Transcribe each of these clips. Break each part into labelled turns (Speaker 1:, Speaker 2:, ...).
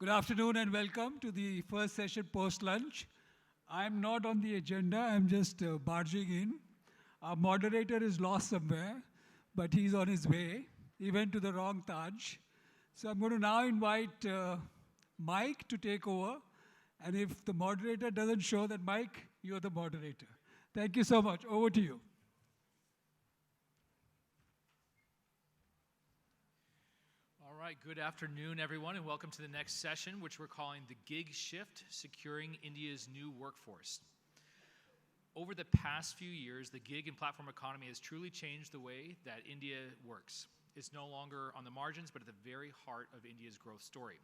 Speaker 1: Good afternoon and welcome to the first session post-lunch. I'm not on the agenda, I'm just barging in. Our moderator is lost somewhere, but he's on his way. He went to the wrong Taj. So I'm going to now invite Mike to take over. And if the moderator doesn't show, then Mike, you're the moderator. Thank you so much. Over to you.
Speaker 2: All right, good afternoon, everyone, and welcome to the next session, which we're calling The Gig Shift, Securing India's New Workforce. Over the past few years, the gig and platform economy has truly changed the way that India works. It's no longer on the margins, but at the very heart of India's growth story.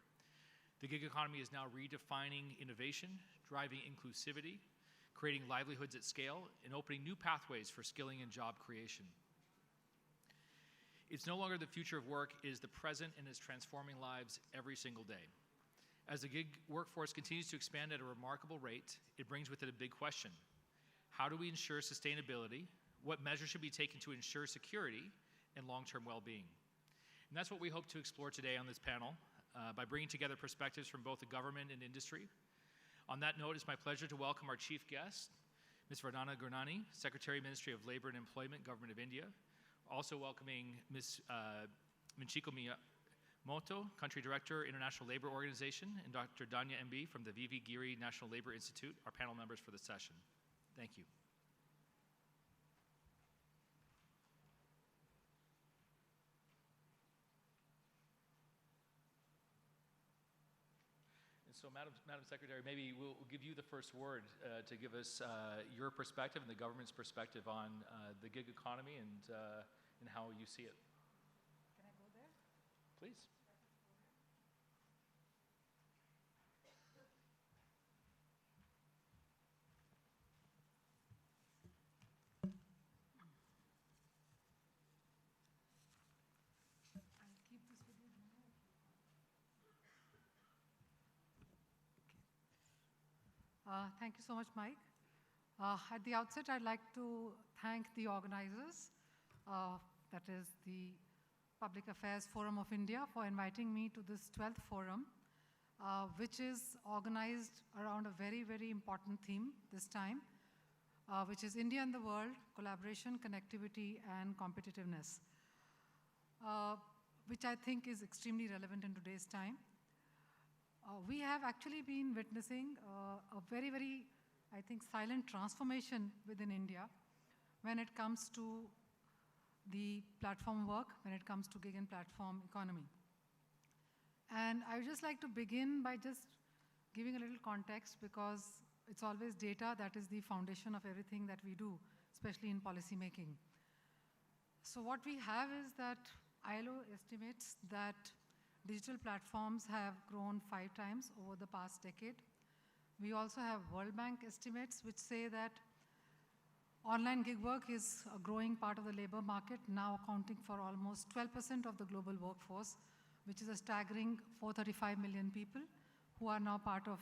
Speaker 2: The gig economy is now redefining innovation, driving inclusivity, creating livelihoods at scale, and opening new pathways for skilling and job creation. It's no longer the future of work, it is the present and is transforming lives every single day. As the gig workforce continues to expand at a remarkable rate, it brings with it a big question. How do we ensure sustainability? What measures should be taken to ensure security and long-term well-being? And that's what we hope to explore today on this panel by bringing together perspectives from both the government and industry. On that note, it's my pleasure to welcome our chief guest, Ms. Vandana Gurnani, Secretary, Ministry of Labor and Employment, Government of India. Also welcoming Ms. Michiko Miyamoto, Country Director, International Labor Organization, and Dr. Dhanya M.B. from the Giri National Labor Institute, our panel members for the session. Thank you. And so, Madam Secretary, maybe we'll give you the first word to give us your perspective and the government's perspective on the gig economy and how you see it.
Speaker 3: Can I go there?
Speaker 2: Please.
Speaker 3: I'll keep this with you. Thank you so much, Mike. At the outset, I'd like to thank the organizers, that is the Public Affairs Forum of India, for inviting me to this 12th forum, which is organized around a very, very important theme this time, which is India and the world, collaboration, connectivity, and competitiveness, which I think is extremely relevant in today's time. We have actually been witnessing a very, very, I think, silent transformation within India when it comes to the platform work, when it comes to gig and platform economy. And I would just like to begin by just giving a little context, because it's always data that is the foundation of everything that we do, especially in policy making. So what we have is that ILO estimates that digital platforms have grown 5 times over the past decade. We also have World Bank estimates which say that online gig work is a growing part of the labor market, now accounting for almost 12% of the global workforce, which is a staggering 435 million people who are now part of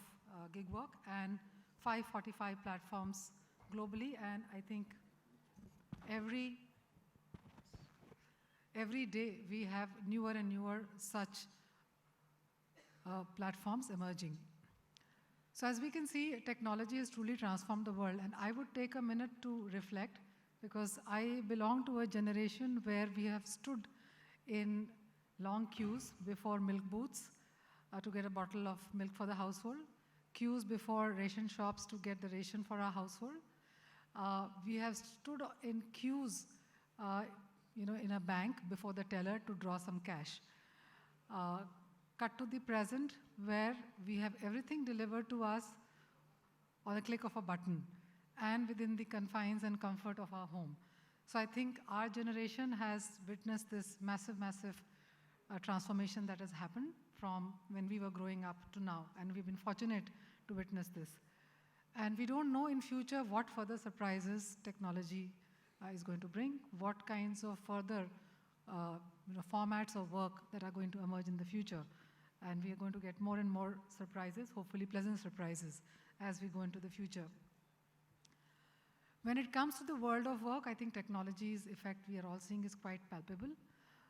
Speaker 3: gig work, and 545 platforms globally. And I think every day we have newer and newer such platforms emerging. So as we can see, technology has truly transformed the world, and I would take a minute to reflect, because I belong to a generation where we have stood in long queues before milk booths to get a bottle of milk for the household, queues before ration shops to get the ration for our household. We have stood in queues in a bank before the teller to draw some cash. Cut to the present, where we have everything delivered to us on a click of a button and within the confines and comfort of our home. So I think our generation has witnessed this massive, massive transformation that has happened from when we were growing up to now, and we've been fortunate to witness this. And we don't know in future what further surprises technology is going to bring, what kinds of further formats of work that are going to emerge in the future. And we are going to get more and more surprises, hopefully pleasant surprises, as we go into the future. When it comes to the world of work, I think technology's effect we are all seeing is quite palpable.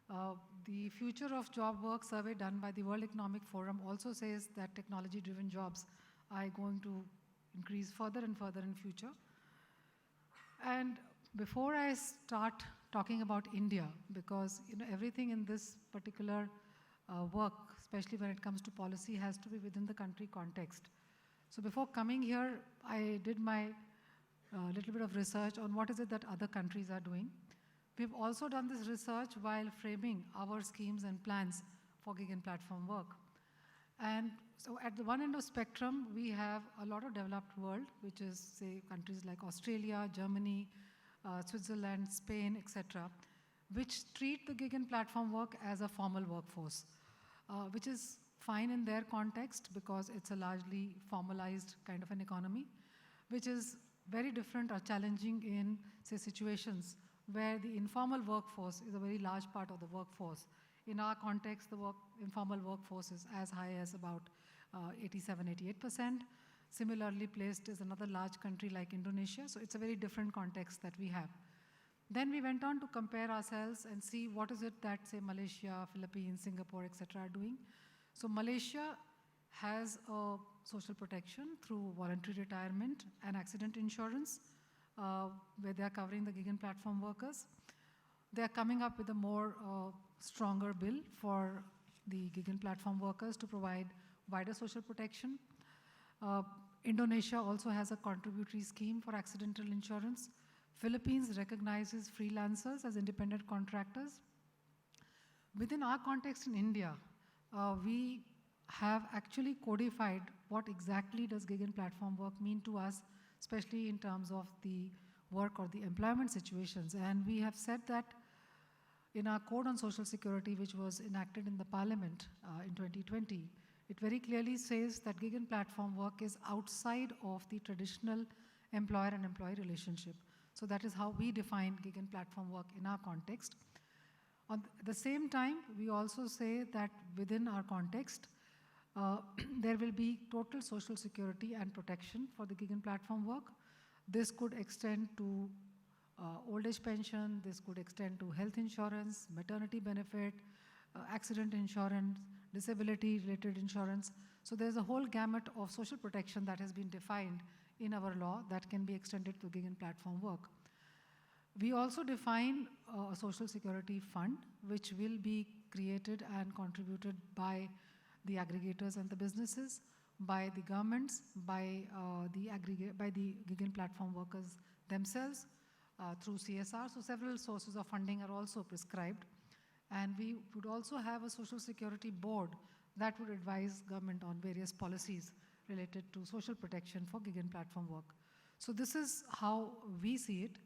Speaker 3: The Future of Job Work survey done by the World Economic Forum also says that technology-driven jobs are going to increase further and further in future. And before I start talking about India, because everything in this particular work, especially when it comes to policy, has to be within the country context. So before coming here, I did my little bit of research on what is it that other countries are doing. We've also done this research while framing our schemes and plans for gig and platform work. And so at the one end of spectrum, we have a lot of developed world, which is, say, countries like Australia, Germany, Switzerland, Spain, etc., which treat the gig and platform work as a formal workforce, which is fine in their context because it's a largely formalized kind of an economy, which is very different or challenging in, say, situations where the informal workforce is a very large part of the workforce. In our context, the informal workforce is as high as about 87, 88%. Similarly placed is another large country like Indonesia. So it's a very different context that we have. Then we went on to compare ourselves and see what is it that, say, Malaysia, Philippines, Singapore, etc. are doing. So Malaysia has a social protection through voluntary retirement and accident insurance, where they are covering the gig and platform workers. They are coming up with a more stronger bill for the gig and platform workers to provide wider social protection. Indonesia also has a contributory scheme for accidental insurance. Philippines recognizes freelancers as independent contractors. Within our context in India, we have actually codified what exactly does gig and platform work mean to us, especially in terms of the work or the employment situations. And we have said that in our Code on Social Security, which was enacted in the Parliament in 2020, it very clearly says that gig and platform work is outside of the traditional employer and employee relationship. So that is how we define gig and platform work in our context. At the same time, we also say that within our context, there will be total social security and protection for the gig and platform work. This could extend to old age pension, this could extend to health insurance, maternity benefit, accident insurance, disability related insurance. So there's a whole gamut of social protection that has been defined in our law that can be extended to gig and platform work. We also define a social security fund, which will be created and contributed by the aggregators and the businesses, by the governments, by the gig and platform workers themselves through CSR. So several sources of funding are also prescribed. And we would also have a social security board that would advise government on various policies related to social protection for gig and platform work. So this is how we see it.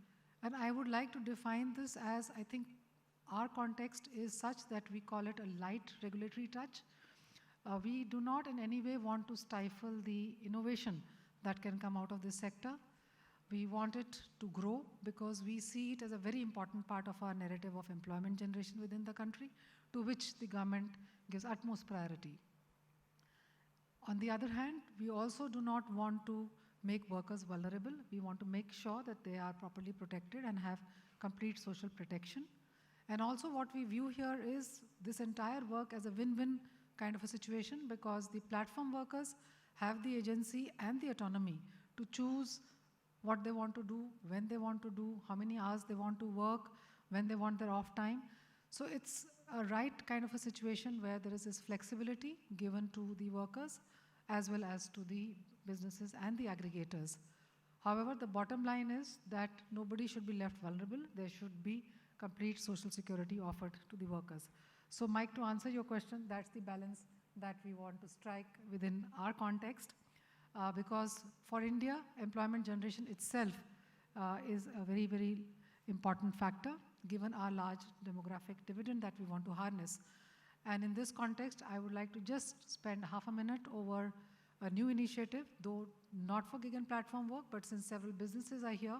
Speaker 3: And I would like to define this as, I think our context is such that we call it a light regulatory touch. We do not in any way want to stifle the innovation that can come out of this sector. We want it to grow because we see it as a very important part of our narrative of employment generation within the country, to which the government gives utmost priority. On the other hand, we also do not want to make workers vulnerable. We want to make sure that they are properly protected and have complete social protection. And also what we view here is this entire work as a win-win kind of a situation, because the platform workers have the agency and the autonomy to choose what they want to do, when they want to do, how many hours they want to work, when they want their off time. So it's a right kind of a situation where there is this flexibility given to the workers as well as to the businesses and the aggregators. However, the bottom line is that nobody should be left vulnerable. There should be complete social security offered to the workers. So Mike, to answer your question, that's the balance that we want to strike within our context. Because for India, employment generation itself is a very, very important factor given our large demographic dividend that we want to harness. And in this context, I would like to just spend half a minute over a new initiative, though not for gig and platform work, but since several businesses are here,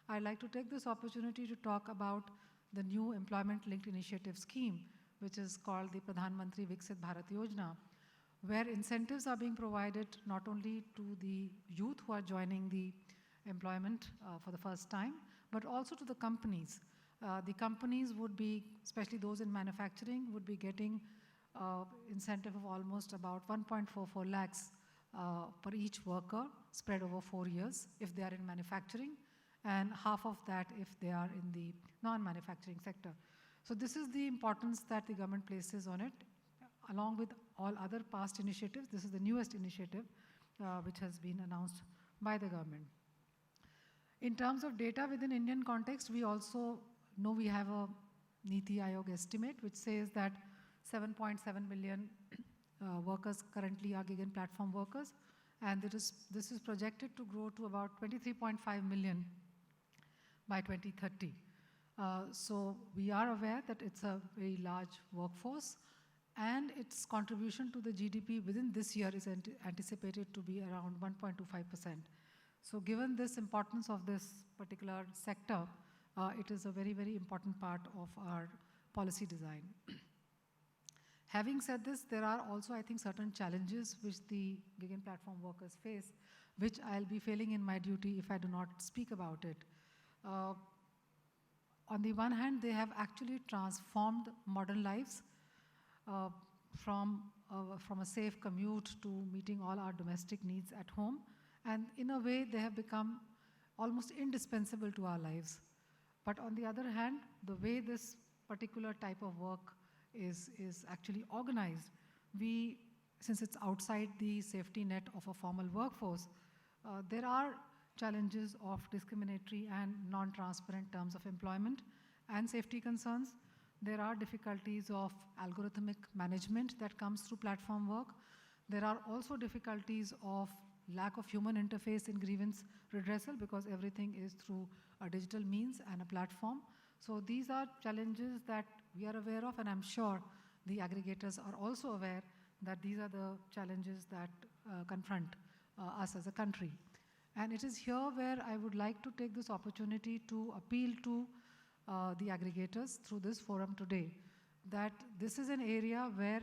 Speaker 3: I'd like to take this opportunity to talk about the new employment-linked initiative scheme, which is called the Pradhan Mantri Viksit Bharat Yojana, where incentives are being provided not only to the youth who are joining the employment for the first time, but also to the companies The companies would be, especially those in manufacturing, would be getting incentive of almost about 1.44 lakhs per each worker spread over 4 years if they are in manufacturing, and half of that if they are in the non-manufacturing sector. So this is the importance that the government places on it. Along with all other past initiatives, this is the newest initiative which has been announced by the government. In terms of data within Indian context, we also know we have a Niti Aayog estimate which says that 7.7 million workers currently are gig and platform workers, and this is projected to grow to about 23.5 million by 2030. So we are aware that it's a very large workforce, and its contribution to the GDP within this year is anticipated to be around 1.25%. So given this importance of this particular sector, it is a very, very important part of our policy design. Having said this, there are also, I think, certain challenges which the gig and platform workers face, which I'll be failing in my duty if I do not speak about it. On the one hand, they have actually transformed modern lives from a safe commute to meeting all our domestic needs at home. And in a way, they have become almost indispensable to our lives. But on the other hand, the way this particular type of work is actually organized, since it's outside the safety net of a formal workforce, there are challenges of discriminatory and non-transparent terms of employment and safety concerns. There are difficulties of algorithmic management that comes through platform work. There are also difficulties of lack of human interface in grievance redressal because everything is through a digital means and a platform. So these are challenges that we are aware of, and I'm sure the aggregators are also aware that these are the challenges that confront us as a country. And it is here where I would like to take this opportunity to appeal to the aggregators through this forum today, that this is an area where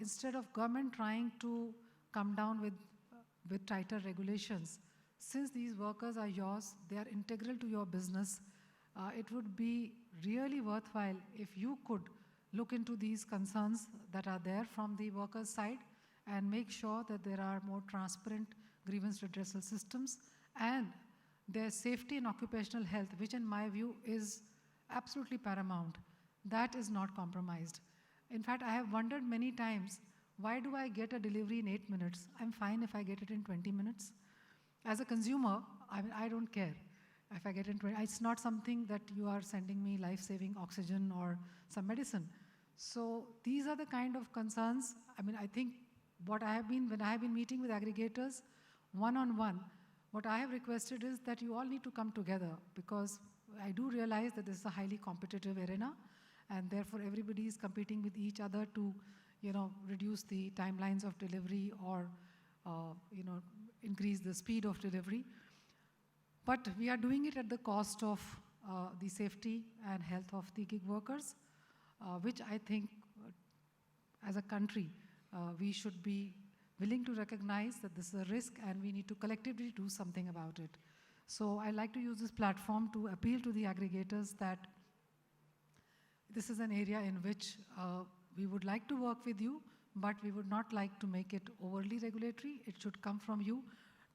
Speaker 3: instead of government trying to come down with tighter regulations, since these workers are yours, they are integral to your business, it would be really worthwhile if you could look into these concerns that are there from the workers' side and make sure that there are more transparent grievance redressal systems and their safety and occupational health, which in my view is absolutely paramount, that is not compromised. In fact, I have wondered many times, why do I get a delivery in 8 minutes? I'm fine if I get it in 20 minutes. As a consumer, I don't care if I get it in 20. It's not something that you are sending me life-saving oxygen or some medicine. So these are the kind of concerns. I think when I have been meeting with aggregators one-on-one, what I have requested is that you all need to come together, because I do realize that this is a highly competitive arena, and therefore everybody is competing with each other to, reduce the timelines of delivery or, increase the speed of delivery. But we are doing it at the cost of the safety and health of the gig workers, which I think as a country we should be willing to recognize that this is a risk and we need to collectively do something about it. So I'd like to use this platform to appeal to the aggregators that this is an area in which we would like to work with you, but we would not like to make it overly regulatory. It should come from you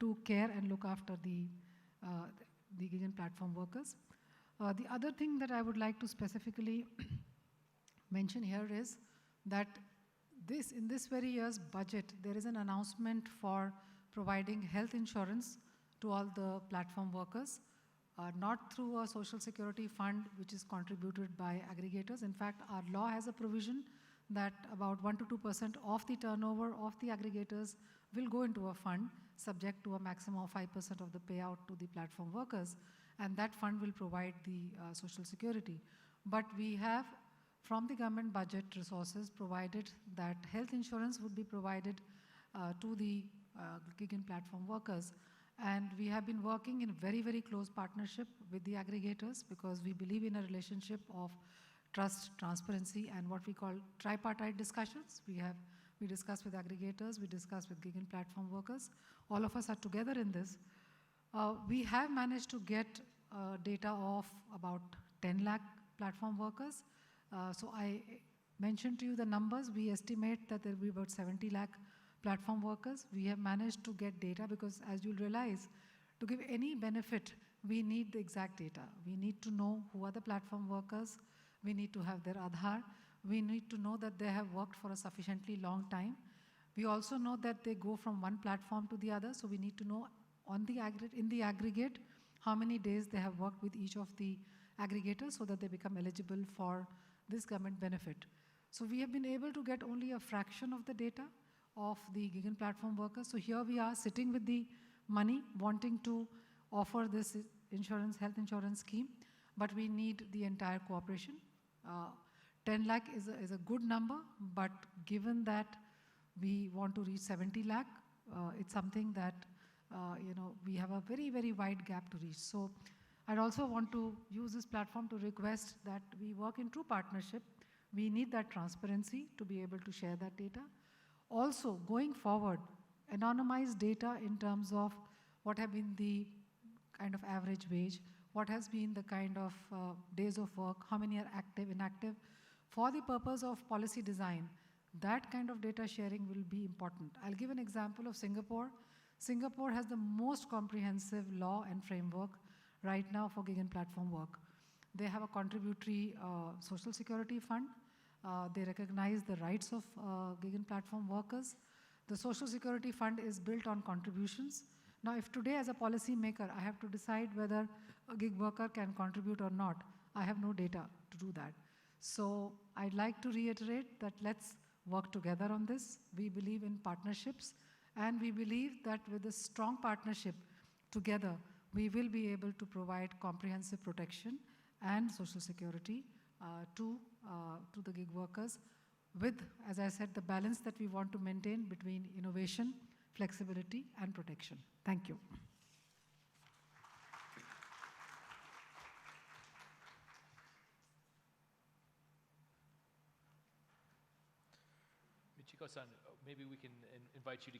Speaker 3: to care and look after the gig and platform workers. The other thing that I would like to specifically mention here is that in this very year's budget, there is an announcement for providing health insurance to all the platform workers, not through a social security fund which is contributed by aggregators. In fact, our law has a provision that about 1 to 2% of the turnover of the aggregators will go into a fund subject to a maximum of 5% of the payout to the platform workers, and that fund will provide the social security. But we have, from the government budget resources, provided that health insurance would be provided to the gig and platform workers. And we have been working in very, very close partnership with the aggregators, because we believe in a relationship of trust, transparency, and what we call tripartite discussions. We discuss with aggregators, we discuss with gig and platform workers. All of us are together in this. We have managed to get data of about 10 lakh platform workers. So I mentioned to you the numbers. We estimate that there will be about 70 lakh platform workers. We have managed to get data because, as you'll realize, to give any benefit, we need the exact data. We need to know who are the platform workers. We need to have their Aadhaar. We need to know that they have worked for a sufficiently long time. We also know that they go from one platform to the other, so we need to know in the aggregate how many days they have worked with each of the aggregators so that they become eligible for this government benefit. So we have been able to get only a fraction of the data of the gig and platform workers. So here we are sitting with the money, wanting to offer this insurance, health insurance scheme, but we need the entire cooperation. 10 lakh is a good number, but given that we want to reach 70 lakh, it's something that we have a very, very wide gap to reach. So I'd also want to use this platform to request that we work in true partnership. We need that transparency to be able to share that data. Also, going forward, anonymize data in terms of what have been the kind of average wage, what has been the kind of days of work, how many are active, inactive. For the purpose of policy design, that kind of data sharing will be important. I'll give an example of Singapore. Singapore has the most comprehensive law and framework right now for gig and platform work. They have a contributory social security fund. They recognize the rights of gig and platform workers. The social security fund is built on contributions. Now, if today as a policy maker, I have to decide whether a gig worker can contribute or not, I have no data to do that. So I'd like to reiterate that let's work together on this. We believe in partnerships, and we believe that with a strong partnership together, we will be able to provide comprehensive protection and social security to the gig workers with, as I said, the balance that we want to maintain between innovation, flexibility, and protection. Thank you.
Speaker 2: Michiko-san, maybe we can invite you to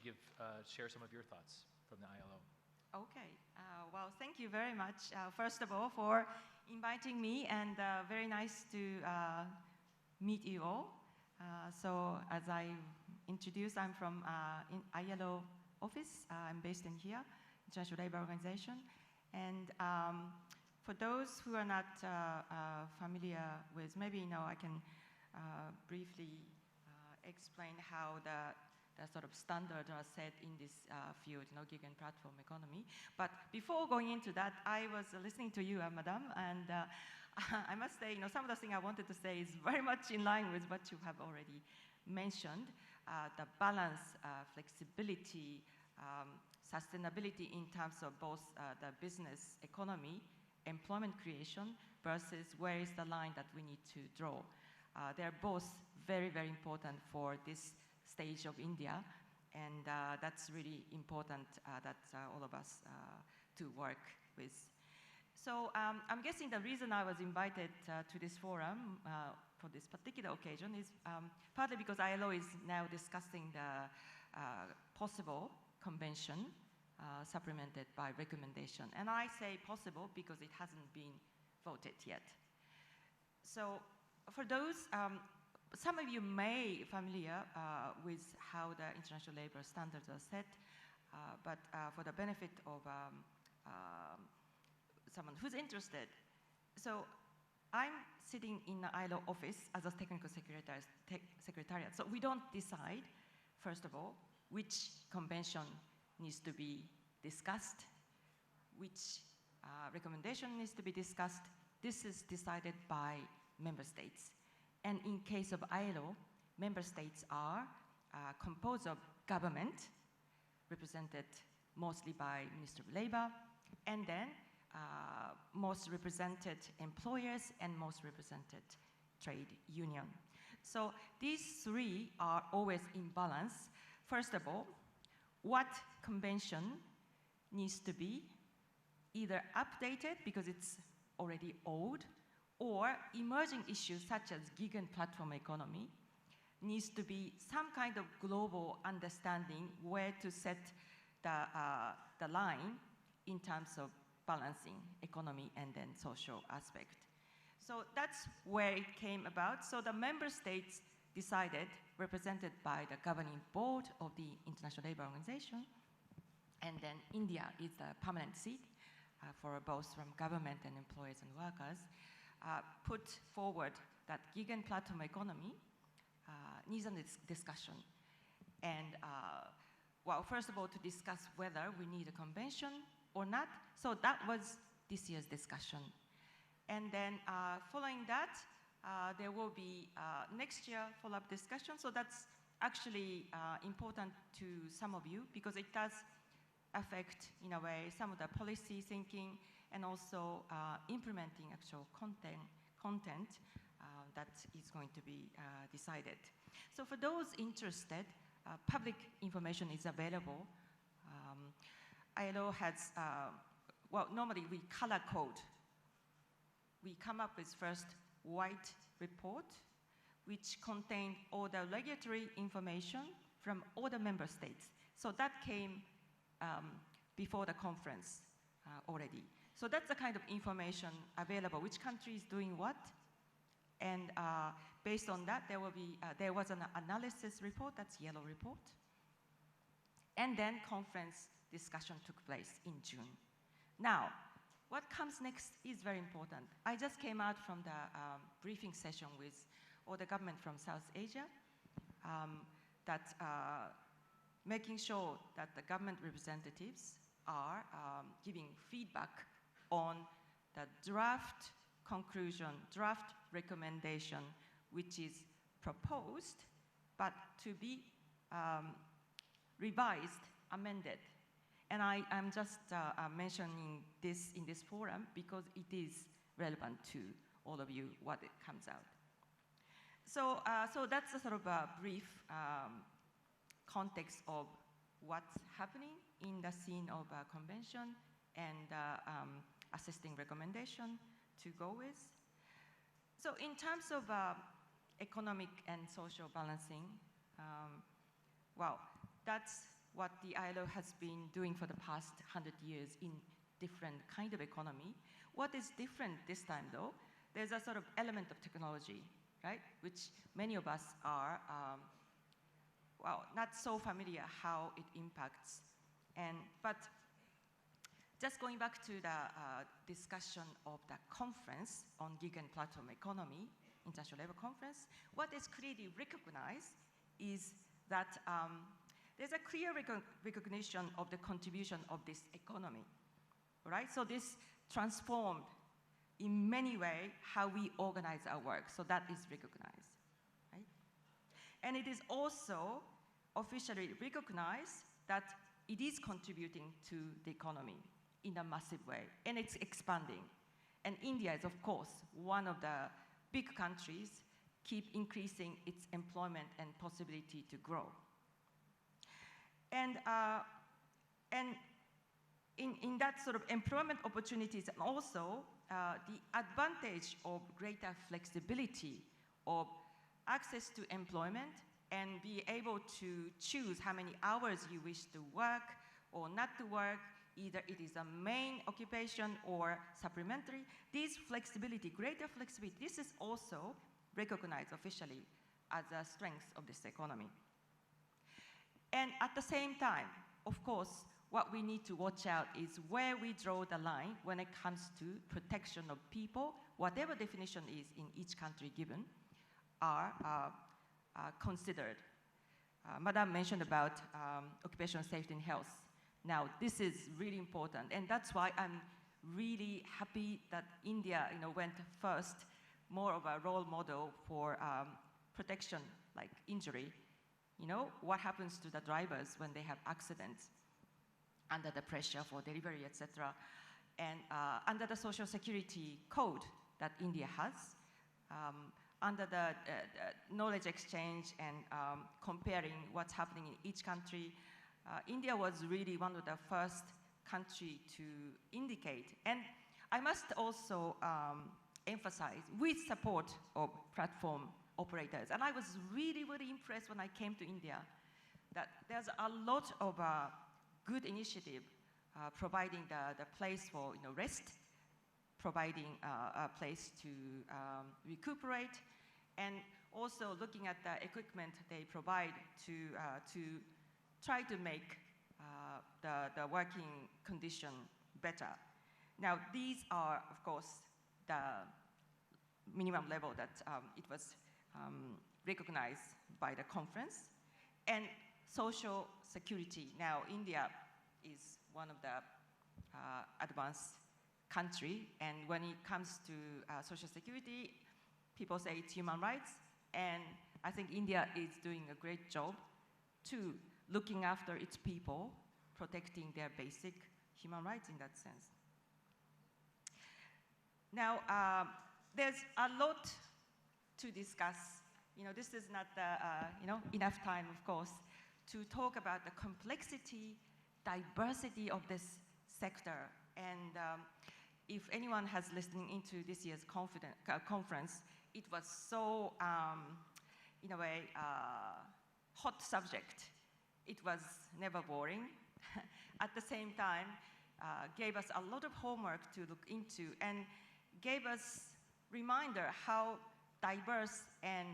Speaker 2: share some of your thoughts from the ILO.
Speaker 4: Okay. Well, thank you very much, first of all, for inviting me, and very nice to meet you all. So as I introduced, I'm from ILO office. I'm based in here, International Labour Organization. And for those who are not familiar with, maybe I can briefly explain how the sort of standards are set in this field, gig and platform economy. But before going into that, I was listening to you, Madam, and I must say, some of the things I wanted to say is very much in line with what you have already mentioned. The balance, flexibility, sustainability in terms of both the business economy, employment creation, versus where is the line that we need to draw. They're both very, very important for this stage of India, and that's really important that all of us to work with. So I'm guessing the reason I was invited to this forum for this particular occasion is partly because ILO is now discussing the possible convention supplemented by recommendation. And I say possible because it hasn't been voted yet. So for those, some of you may be familiar with how the international labor standards are set, but for the benefit of someone who's interested, so I'm sitting in the ILO office as a technical secretariat. So we don't decide, first of all, which convention needs to be discussed, which recommendation needs to be discussed. This is decided by member states. And in case of ILO, member states are composed of government, represented mostly by Minister of Labor, and then most represented employers and most represented trade union. So these three are always in balance. First of all, what convention needs to be either updated because it's already old, or emerging issues such as gig and platform economy needs to be some kind of global understanding where to set the line in terms of balancing economy and then social aspect. So that's where it came about. So the member states decided, represented by the governing board of the International Labour Organization, and then India is the permanent seat for both from government and employers and workers, put forward that gig and platform economy needs a discussion. And well, first of all, to discuss whether we need a convention or not. So that was this year's discussion. And then following that, there will be next year follow-up discussion. So that's actually important to some of you because it does affect, in a way, some of the policy thinking and also implementing actual content that is going to be decided. So for those interested, public information is available. ILO has, well, normally we color code. We come up with first white report, which contained all the regulatory information from all the member states. So that came before the conference already. So that's the kind of information available, which country is doing what. And based on that, there was an analysis report, that's yellow report. And then conference discussion took place in June. Now, what comes next is very important. I just came out from the briefing session with all the government from South Asia, that making sure that the government representatives are giving feedback on the draft conclusion, draft recommendation, which is proposed, but to be revised, amended. And I'm just mentioning this in this forum because it is relevant to all of you, what it comes out. So, so that's a sort of a brief context of what's happening in the scene of a convention and assisting recommendation to go with. So in terms of economic and social balancing, well, that's what the ILO has been doing for the past 100 years in different kind of economy. What is different this time though, there's a sort of element of technology, right? Which many of us are, well, not so familiar how it impacts. But just going back to the discussion of the conference on gig and platform economy, International Labour Conference, what is clearly recognized is that there's a clear recognition of the contribution of this economy, right? So this transformed in many ways how we organize our work, so that is recognized, right? And it is also officially recognized that it is contributing to the economy in a massive way, and it's expanding. And India is, of course, one of the big countries, keep increasing its employment and possibility to grow. And in that sort of employment opportunities, and also the advantage of greater flexibility of access to employment and be able to choose how many hours you wish to work or not to work, either it is a main occupation or supplementary. This flexibility, greater flexibility, this is also recognized officially as a strength of this economy. And at the same time, of course, what we need to watch out is where we draw the line when it comes to protection of people, whatever definition is in each country given, are considered. Madam mentioned about occupational safety and health. Now, this is really important, and that's why I'm really happy that India, went first, more of a role model for protection, like injury. What happens to the drivers when they have accidents under the pressure for delivery, etc. And under the social security code that India has, under the knowledge exchange and comparing what's happening in each country, India was really one of the first country to indicate. And I must also emphasize, with support of platform operators, and I was really, really impressed when I came to India, that there's a lot of good initiative providing the place for rest, providing a place to recuperate, and also looking at the equipment they provide to try to make the working condition better. Now, these are, of course, the minimum level that it was recognized by the conference. And social security. Now, India is one of the advanced country, and when it comes to social security, people say it's human rights, and I think India is doing a great job to looking after its people, protecting their basic human rights in that sense. Now, there's a lot to discuss. You know, this is not enough time, of course, to talk about the complexity, diversity of this sector. And if anyone has listened into this year's conference, it was so, in a way, hot subject. It was never boring. At the same time, gave us a lot of homework to look into and gave us reminder how diverse and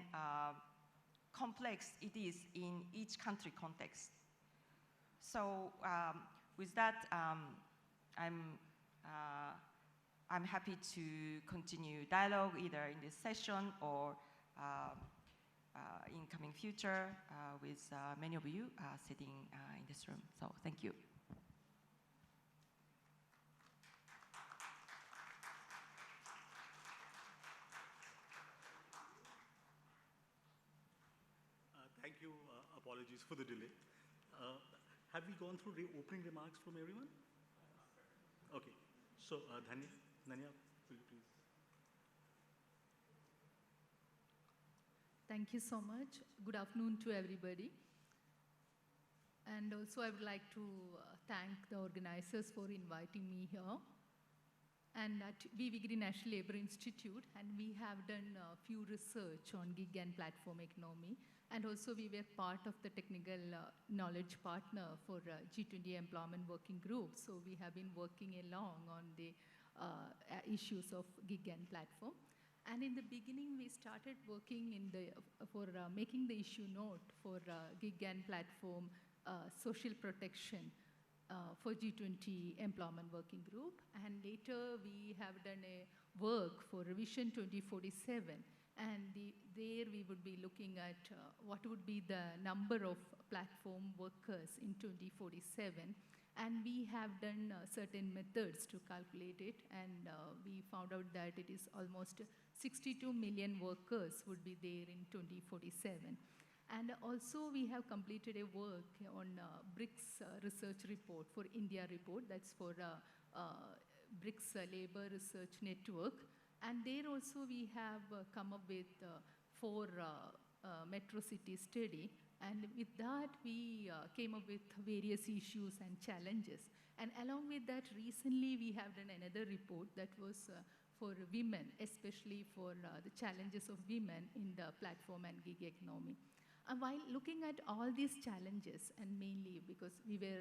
Speaker 4: complex it is in each country context. So with that, I'm happy to continue dialogue either in this session or in coming future with many of you sitting in this room. So thank you.
Speaker 5: Thank you. Apologies for the delay. Have we gone through the opening remarks from everyone? Okay. So, Dhanya, will you please?
Speaker 6: Thank you so much. Good afternoon to everybody. And also, I would like to thank the organizers for inviting me here. And at Giri National Labour Institute, and we have done a few research on gig and platform economy. And also, we were part of the technical knowledge partner for G20 Employment Working Group. So we have been working along on the issues of gig and platform. And in the beginning, we started working in for making the issue note for gig and platform social protection for G20 Employment Working Group. And later, we have done a work for Revision 2047. And there we would be looking at what would be the number of platform workers in 2047. And we have done certain methods to calculate it. And we found out that it is almost 62 million workers would be there in 2047. And also we have completed a work on BRICS research report for India report. That's for BRICS Labor Research Network. And there also we have come up with 4 metro city study. And with that, we came up with various issues and challenges. And along with that, recently we have done another report that was for women, especially for the challenges of women in the platform and gig economy. And while looking at all these challenges, and mainly because we were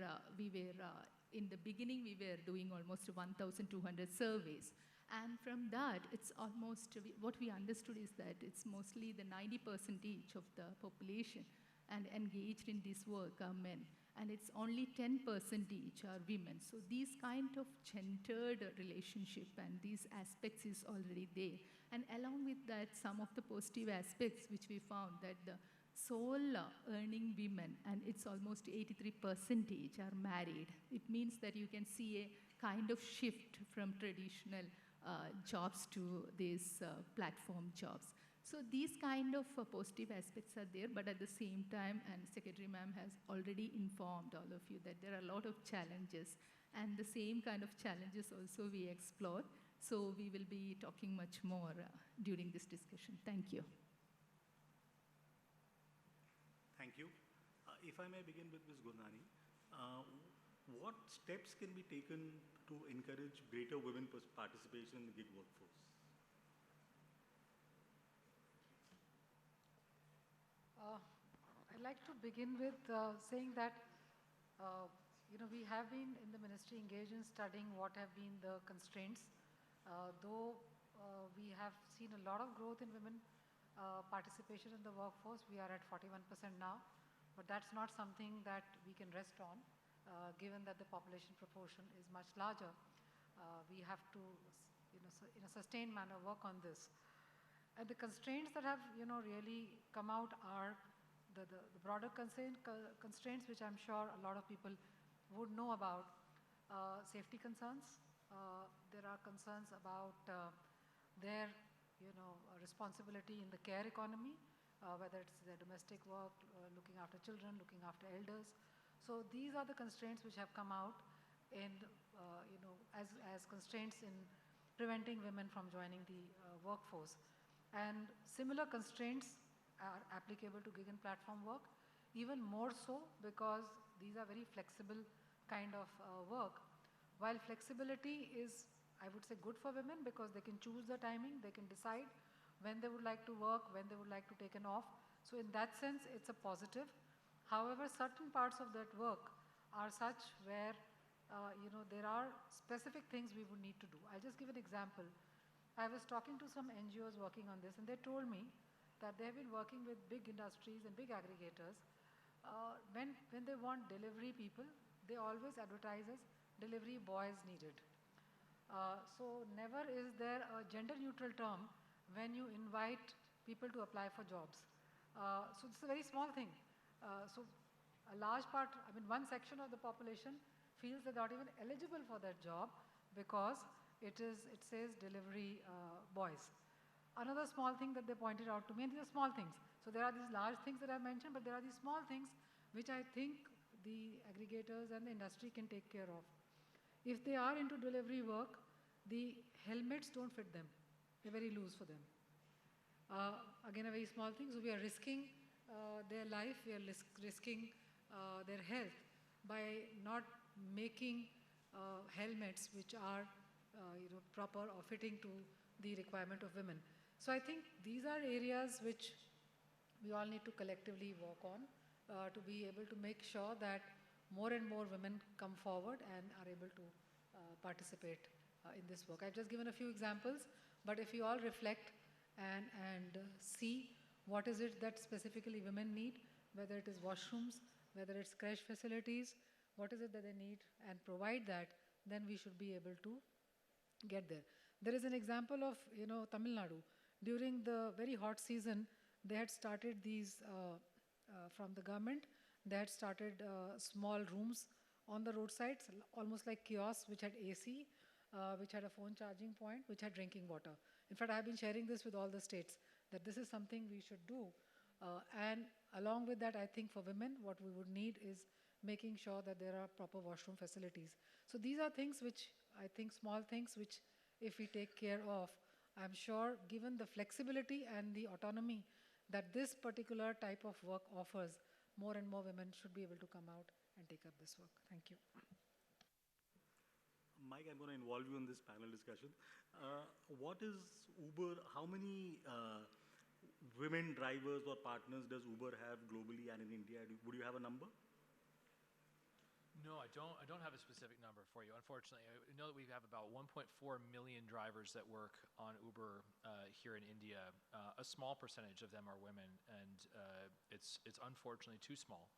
Speaker 6: in the beginning, we were doing almost 1,200 surveys. And from that, it's almost, what we understood is that it's mostly the 90% of the population and engaged in this work are men. And it's only 10% are women. So these kind of gendered relationship and these aspects is already there. And along with that, some of the positive aspects which we found that the sole earning women, and it's almost 83% are married. It means that you can see a kind of shift from traditional jobs to these platform jobs. So these kind of positive aspects are there, but at the same time, and Secretary Ma'am has already informed all of you that there are a lot of challenges, and the same kind of challenges also we explore. So we will be talking much more during this discussion. Thank you.
Speaker 5: Thank you. If I may begin with Ms. Gurnani, what steps can be taken to encourage greater women participation in the gig workforce?
Speaker 3: I'd like to begin with saying that we have been in the ministry engaged in studying what have been the constraints Though we have seen a lot of growth in women participation in the workforce, we are at 41% now, but that's not something that we can rest on, given that the population proportion is much larger. We have to, in a sustained manner, work on this. And the constraints that have, really come out are the broader constraints, which I'm sure a lot of people would know about. Safety concerns. There are concerns about their, responsibility in the care economy, whether it's their domestic work, looking after children, looking after elders. So these are the constraints which have come out in, as constraints in preventing women from joining the workforce. And similar constraints are applicable to gig and platform work, even more so because these are very flexible kind of work. While flexibility is, I would say, good for women because they can choose the timing, they can decide when they would like to work, when they would like to take an off. So in that sense, it's a positive. However, certain parts of that work are such where, there are specific things we would need to do. I'll just give an example. I was talking to some NGOs working on this, and they told me that they have been working with big industries and big aggregators. When they want delivery people, they always advertise as delivery boys needed. So never is there a gender-neutral term when you invite people to apply for jobs. So it's a very small thing. So a large part, one section of the population feels they're not even eligible for that job because it says delivery boys. Another small thing that they pointed out to me, and these are small things. So there are these large things that I mentioned, but there are these small things which I think the aggregators and the industry can take care of. If they are into delivery work, the helmets don't fit them. They're very loose for them. Again, a very small thing. So we are risking their life, we are risking their health by not making helmets which are proper or fitting to the requirement of women. So I think these are areas which we all need to collectively work on to be able to make sure that more and more women come forward and are able to participate in this work. I've just given a few examples, but if you all reflect and see what is it that specifically women need, whether it is washrooms, whether it's creche facilities, what is it that they need, and provide that, then we should be able to get there. There is an example of, Tamil Nadu. During the very hot season, they had started these, from the government, they had started small rooms on the roadsides, almost like kiosks which had AC, which had a phone charging point, which had drinking water. In fact, I have been sharing this with all the states, that this is something we should do. And along with that, I think for women, what we would need is making sure that there are proper washroom facilities. So these are things which, I think, small things which if we take care of, I'm sure given the flexibility and the autonomy that this particular type of work offers, more and more women should be able to come out and take up this work. Thank you.
Speaker 5: Mike, I'm going to involve you in this panel discussion. What is Uber, how many women drivers or partners does Uber have globally and in India? Would you have a number?
Speaker 2: No, I don't have a specific number for you, unfortunately. I know that we have about 1.4 million drivers that work on Uber here in India. A small percentage of them are women, and it's unfortunately too small.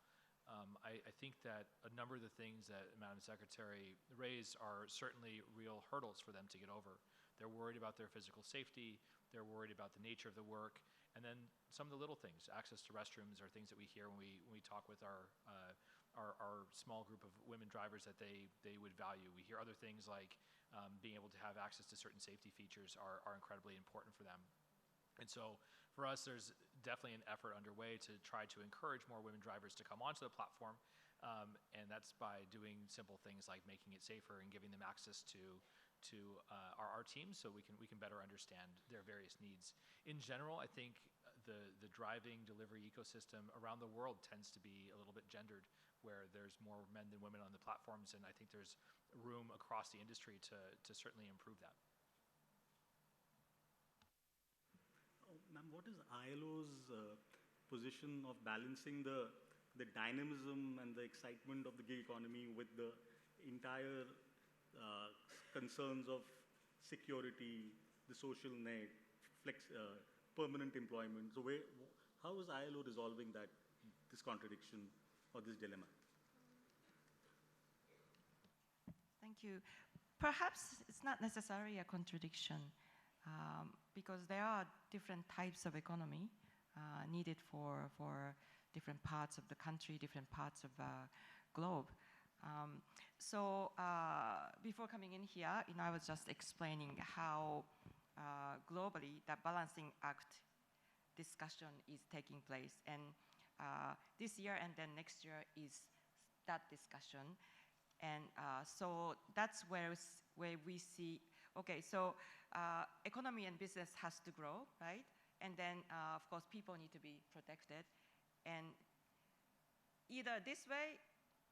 Speaker 2: I think that a number of the things that Madam Secretary raised are certainly real hurdles for them to get over. They're worried about their physical safety, they're worried about the nature of the work, and then some of the little things, access to restrooms, are things that we hear when we talk with our small group of women drivers that they would value. We hear other things like being able to have access to certain safety features are incredibly important for them. And so for us, there's definitely an effort underway to try to encourage more women drivers to come onto the platform. And that's by doing simple things like making it safer and giving them access to our teams so we can better understand their various needs. In general, I think the driving delivery ecosystem around the world tends to be a little bit gendered, where there's more men than women on the platforms, and I think there's room across the industry to certainly improve that.
Speaker 5: Ma'am, what is ILO's position of balancing the dynamism and the excitement of the gig economy with the entire concerns of security, the social net, permanent employment. So how is ILO resolving this contradiction or this dilemma?
Speaker 4: Thank you. Perhaps it's not necessarily a contradiction because there are different types of economy needed for different parts of the country, different parts of the globe. So before coming in here, I was just explaining how globally the balancing act discussion is taking place. And this year and then next year is that discussion. And so that's where we see, okay, so economy and business has to grow, right? And then, of course, people need to be protected. And either this way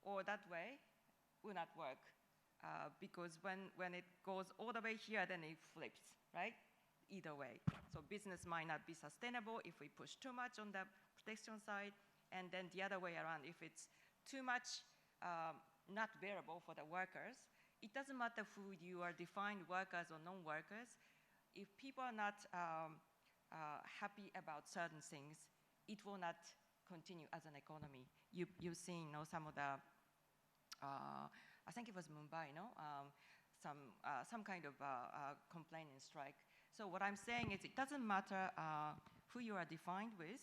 Speaker 4: or that way will not work because when it goes all the way here, then it flips, right? Either way. So business might not be sustainable if we push too much on the protection side, and then the other way around, if it's too much not bearable for the workers, it doesn't matter who you are, defined workers or non-workers, if people are not happy about certain things, it will not continue as an economy. You've seen some of the, I think it was Mumbai, some kind of complaint and strike. So what I'm saying is it doesn't matter who you are defined with,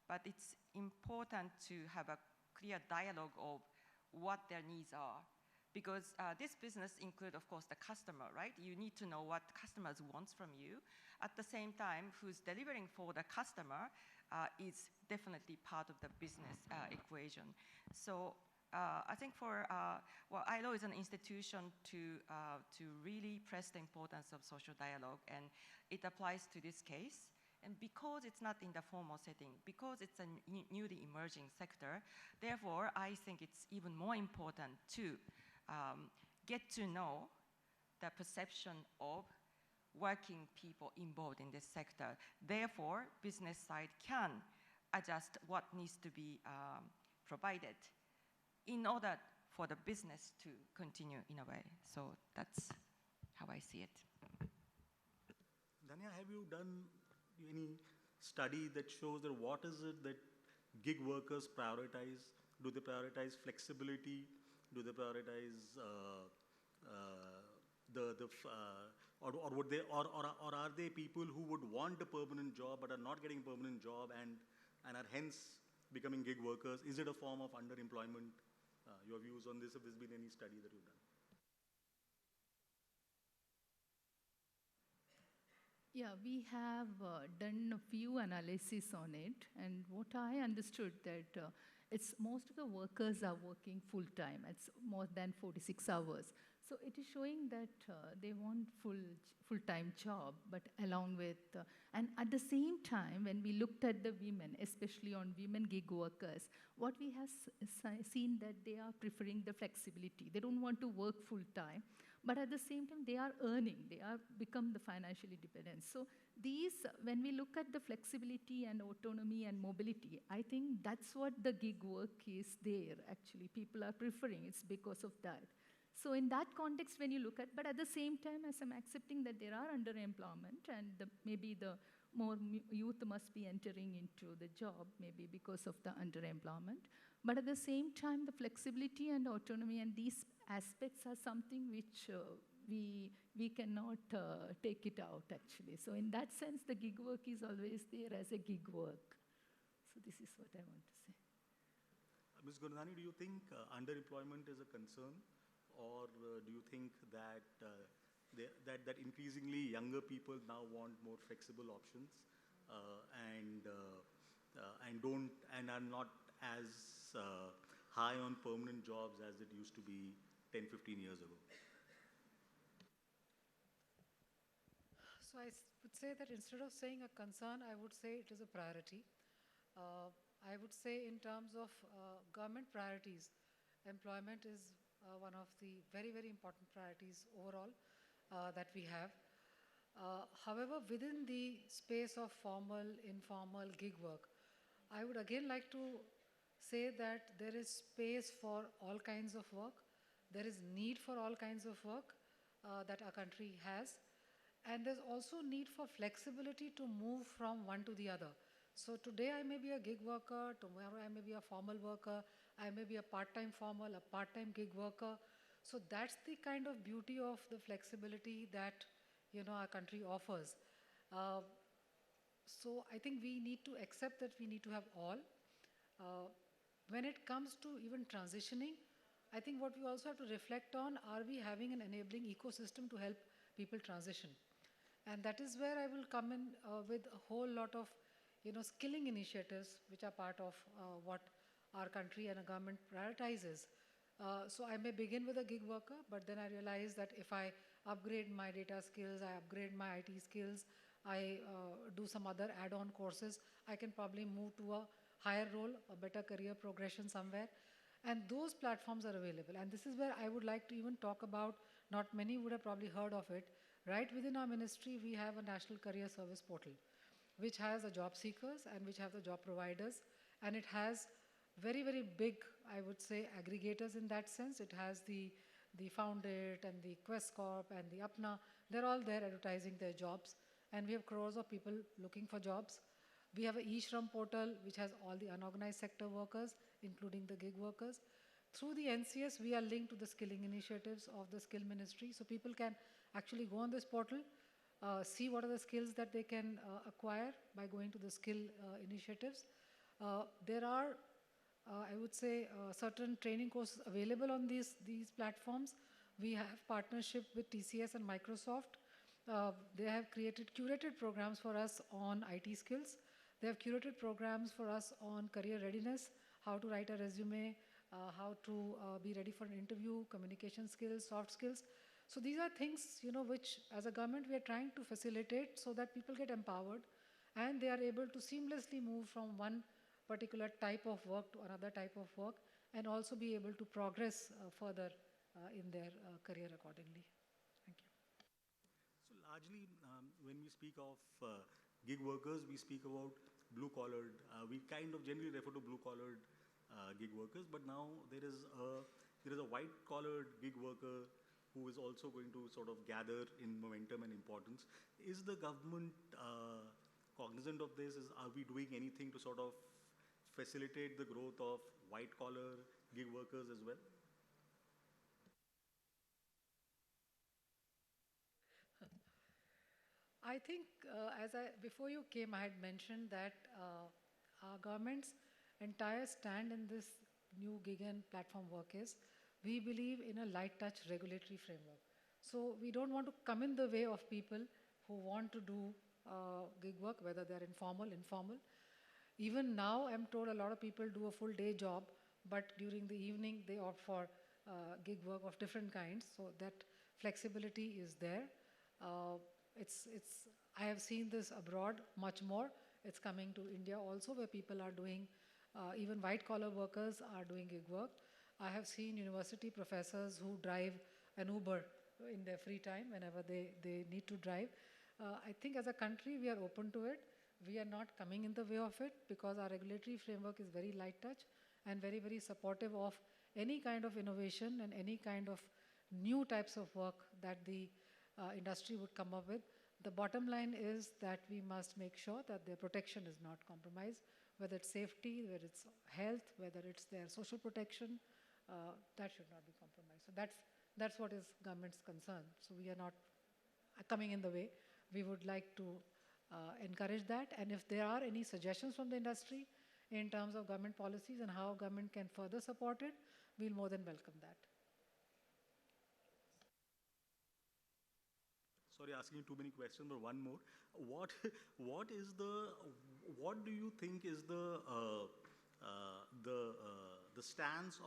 Speaker 4: but it's important to have a clear dialogue of what their needs are. Because this business includes, of course, the customer, right? You need to know what customers want from you. At the same time, who's delivering for the customer is definitely part of the business equation. So I think ILO is an institution to really press the importance of social dialogue, and it applies to this case. And because it's not in the formal setting, because it's a newly emerging sector, therefore, I think it's even more important to get to know the perception of working people involved in this sector. Therefore, business side can adjust what needs to be provided in order for the business to continue in a way. So that's how I see it.
Speaker 5: Dhanya, have you done any study that shows that what is it that gig workers prioritize? Do they prioritize flexibility? Do they prioritize or are they people who would want a permanent job but are not getting a permanent job and are hence becoming gig workers? Is it a form of underemployment? Your views on this, if there's been any study that you've done?
Speaker 6: Yeah, we have done a few analyses on it, and what I understood that it's most of the workers are working full-time. It's more than 46 hours. So it is showing that they want full-time job, but along with, and at the same time, when we looked at the women, especially on women gig workers, what we have seen that they are preferring the flexibility. They don't want to work full-time, but at the same time, they are earning. They are become the financially dependent. So these, when we look at the flexibility and autonomy and mobility, I think that's what the gig work is there, actually. People are preferring, it's because of that. So in that context, when you look at, but at the same time, as I'm accepting that there are underemployment and maybe the more youth must be entering into the job, maybe because of the underemployment. But at the same time, the flexibility and autonomy and these aspects are something which we cannot take it out, actually. So in that sense, the gig work is always there as a gig work. So this is what I want to say.
Speaker 5: Ms. Gurnani, do you think underemployment is a concern? Or do you think that that increasingly younger people now want more flexible options and are not as high on permanent jobs as it used to be 10, 15 years ago?
Speaker 3: So I would say that instead of saying a concern, I would say it is a priority. I would say in terms of government priorities, employment is one of the very, very important priorities overall that we have. However, within the space of formal, informal gig work, I would again like to say that there is space for all kinds of work. There is need for all kinds of work that our country has. And there's also need for flexibility to move from one to the other. So today I may be a gig worker, tomorrow I may be a formal worker, I may be a part-time formal, a part-time gig worker. So that's the kind of beauty of the flexibility that our country offers. Uh, so I think we need to accept that we need to have all. Uh, when it comes to even transitioning, I think what we also have to reflect on, are we having an enabling ecosystem to help people transition? And that is where I will come in with a whole lot of skilling initiatives, which are part of what our country and a government prioritizes. So I may begin with a gig worker, but then I realize that if I upgrade my data skills, I upgrade my IT skills, I do some other add-on courses, I can probably move to a higher role, a better career progression somewhere. And those platforms are available. And this is where I would like to even talk about, not many would have probably heard of it. Right within our ministry, we have a National Career Service Portal, which has the job seekers and which have the job providers. And it has very, very big, I would say, aggregators in that sense. It has the Foundit and the Quest Corp and the Apna. They're all there advertising their jobs. And we have crores of people looking for jobs. We have an e-Shram portal, which has all the unorganized sector workers, including the gig workers. Through the NCS, we are linked to the skilling initiatives of the skill ministry. So people can actually go on this portal, see what are the skills that they can acquire by going to the skill initiatives. There are, I would say, certain training courses available on these platforms. We have partnership with TCS and Microsoft. They have created curated programs for us on IT skills. They have curated programs for us on career readiness, how to write a resume, how to be ready for an interview, communication skills, soft skills. So these are things, which as a government we are trying to facilitate so that people get empowered and they are able to seamlessly move from one particular type of work to another type of work and also be able to progress further in their career accordingly. Thank you.
Speaker 5: So largely, when we speak of gig workers, we speak about blue-collared. We kind of generally refer to blue-collared gig workers, but now there is a white-collared gig worker who is also going to sort of gather in momentum and importance. Is the government cognizant of this? Are we doing anything to sort of facilitate the growth of white-collar gig workers as well?
Speaker 3: I think before you came, I had mentioned that our government's entire stand in this new gig and platform work is, we believe in a light touch regulatory framework. So we don't want to come in the way of people who want to do gig work, whether they're informal. Even now, I'm told a lot of people do a full day job, but during the evening, they opt for gig work of different kinds. So that flexibility is there. I have seen this abroad much more. It's coming to India also, where people are doing, even white-collar workers are doing gig work. I have seen university professors who drive an Uber in their free time whenever they need to drive. I think as a country, we are open to it. We are not coming in the way of it because our regulatory framework is very light touch and very, very supportive of any kind of innovation and any kind of new types of work that the industry would come up with. The bottom line is that we must make sure that their protection is not compromised, whether it's safety, whether it's health, whether it's their social protection, that should not be compromised. So that's what is government's concern. So we are not coming in the way. We would like to encourage that. And if there are any suggestions from the industry in terms of government policies and how government can further support it, we'll more than welcome that.
Speaker 5: Sorry, asking you too many questions, but one more. What do you think is the stance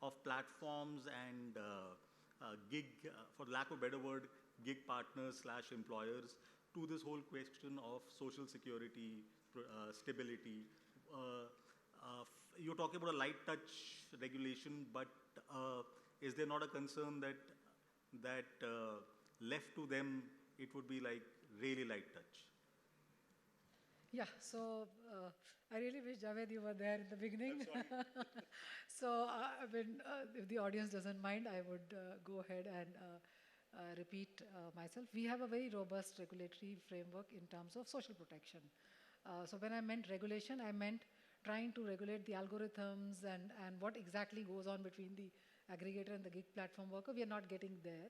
Speaker 5: of platforms and gig, for lack of a better word, gig partners / employers to this whole question of social security, stability? You're talking about a light touch regulation, but is there not a concern that left to them, it would be like really light touch?
Speaker 3: Yeah, so I really wish, Javed, you were there in the beginning. So if the audience doesn't mind, I would go ahead and repeat myself. We have a very robust regulatory framework in terms of social protection. So when I meant regulation, I meant trying to regulate the algorithms and what exactly goes on between the aggregator and the gig platform worker. We are not getting there.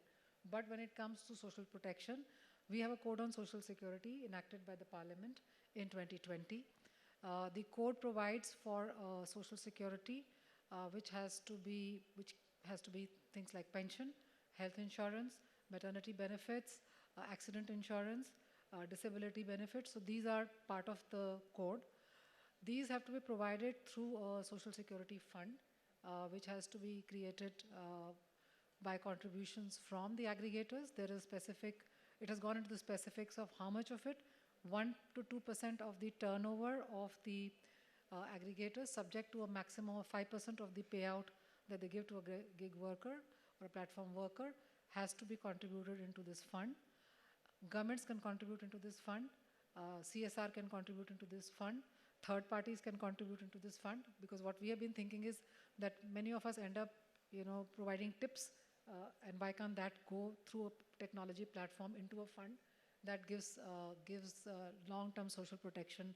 Speaker 3: But when it comes to social protection, we have a code on social security enacted by the parliament in 2020. The code provides for social security, which has to be things like pension, health insurance, maternity benefits, accident insurance, disability benefits. So these are part of the code. These have to be provided through a social security fund, which has to be created by contributions from the aggregators. It has gone into the specifics of how much of it, 1 to 2% of the turnover of the aggregators, subject to a maximum of 5% of the payout that they give to a gig worker or a platform worker, has to be contributed into this fund. Governments can contribute into this fund. CSR can contribute into this fund. Third parties can contribute into this fund, because what we have been thinking is that many of us end up, providing tips, and why can't that go through a technology platform into a fund that gives long-term social protection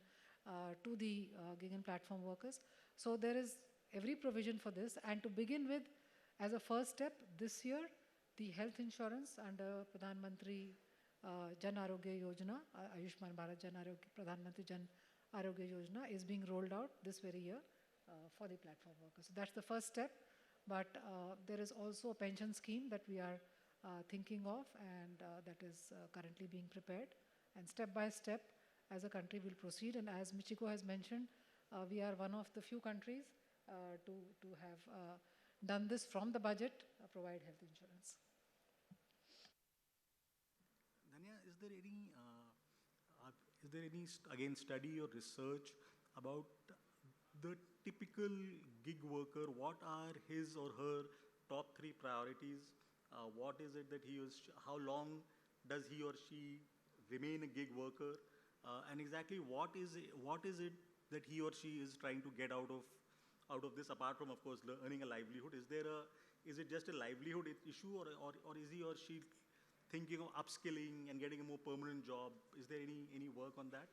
Speaker 3: to the gig and platform workers. So there is every provision for this. And to begin with, as a first step, this year, the health insurance under Pradhan Mantri Jan Arogya Yojana, Ayushman Bharat Pradhan Mantri Jan Arogya Yojana is being rolled out this very year for the platform workers. So that's the first step. But there is also a pension scheme that we are thinking of, and that is currently being prepared. And step by step, as a country, will proceed. And as Michiko has mentioned, we are one of the few countries to have done this from the budget, provide health insurance.
Speaker 5: Dhanya, is there any again study or research about the typical gig worker? What are his or her top 3 priorities? What is it that how long does he or she remain a gig worker? And exactly what is it that he or she is trying to get out of this, apart from, of course, earning a livelihood? Is it just a livelihood issue, or is he or she thinking of upskilling and getting a more permanent job? Is there any work on that?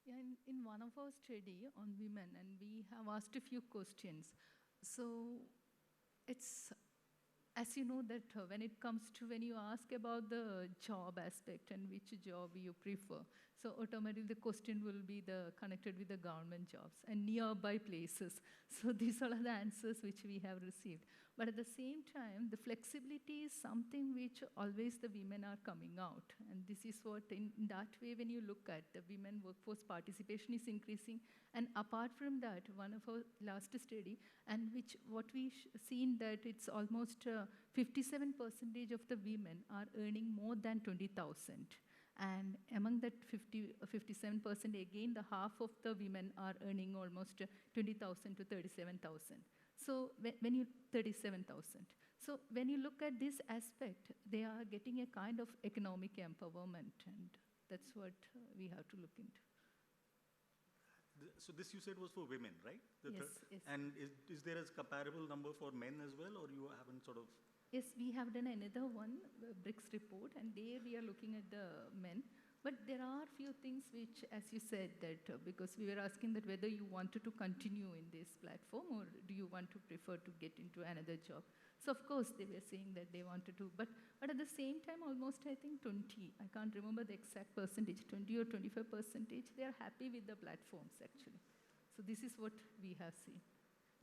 Speaker 6: Yeah, in one of our study on women, and we have asked a few questions. So it's, as you know, that when you ask about the job aspect and which job you prefer, so automatically the question will be connected with the government jobs and nearby places. So these are the answers which we have received. But at the same time, the flexibility is something which always the women are coming out. And this is what, in that way, when you look at the women workforce participation is increasing. And apart from that, one of our last study, and what we seen that it's almost 57% of the women are earning more than 20,000. And among that 57%, again, the half of the women are earning almost 20,000 to 37,000. So when you 37,000. So when you look at this aspect, they are getting a kind of economic empowerment, and that's what we have to look into.
Speaker 5: So this you said was for women, right?
Speaker 6: Yes.
Speaker 5: And is there a comparable number for men as well, or you haven't sort of?
Speaker 6: Yes, we have done another one, BRICS report, and there we are looking at the men. But there are few things which, as you said, that because we were asking that whether you wanted to continue in this platform or do you want to prefer to get into another job. So of course they were saying that they wanted to, but at the same time, almost I think 20, I can't remember the exact percentage, 20 or 25%, they are happy with the platforms actually. So this is what we have seen.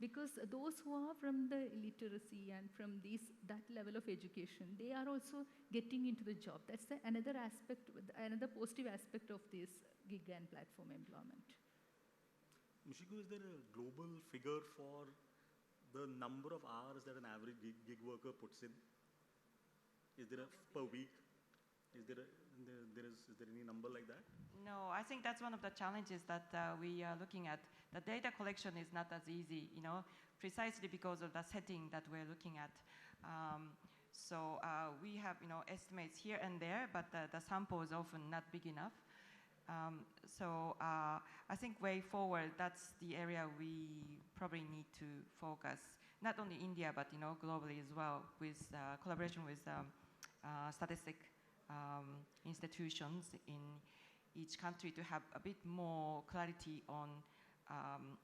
Speaker 6: Because those who are from the literacy and from that level of education, they are also getting into the job. That's another aspect, another positive aspect of this gig and platform employment.
Speaker 5: Michiko, is there a global figure for the number of hours that an average gig worker puts in? Is there per week? Is there any number like that?
Speaker 4: No, I think that's one of the challenges that we are looking at. The data collection is not as easy, precisely because of the setting that we're looking at. So we have, estimates here and there, but the sample is often not big enough. So I think way forward, that's the area we probably need to focus. not only India, but globally as well, with collaboration with statistic institutions in each country to have a bit more clarity on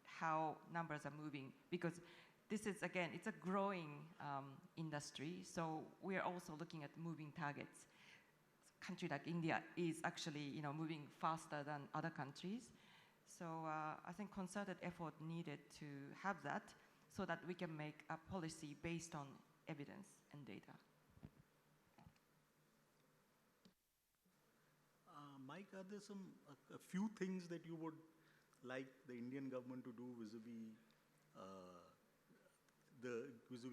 Speaker 4: how numbers are moving. Because this is, again, it's a growing industry, so we are also looking at moving targets. A country like India is actually moving faster than other countries. So I think concerted effort needed to have that so that we can make a policy based on evidence and data.
Speaker 5: Mike, are there a few things that you would like the Indian government to do vis-a-vis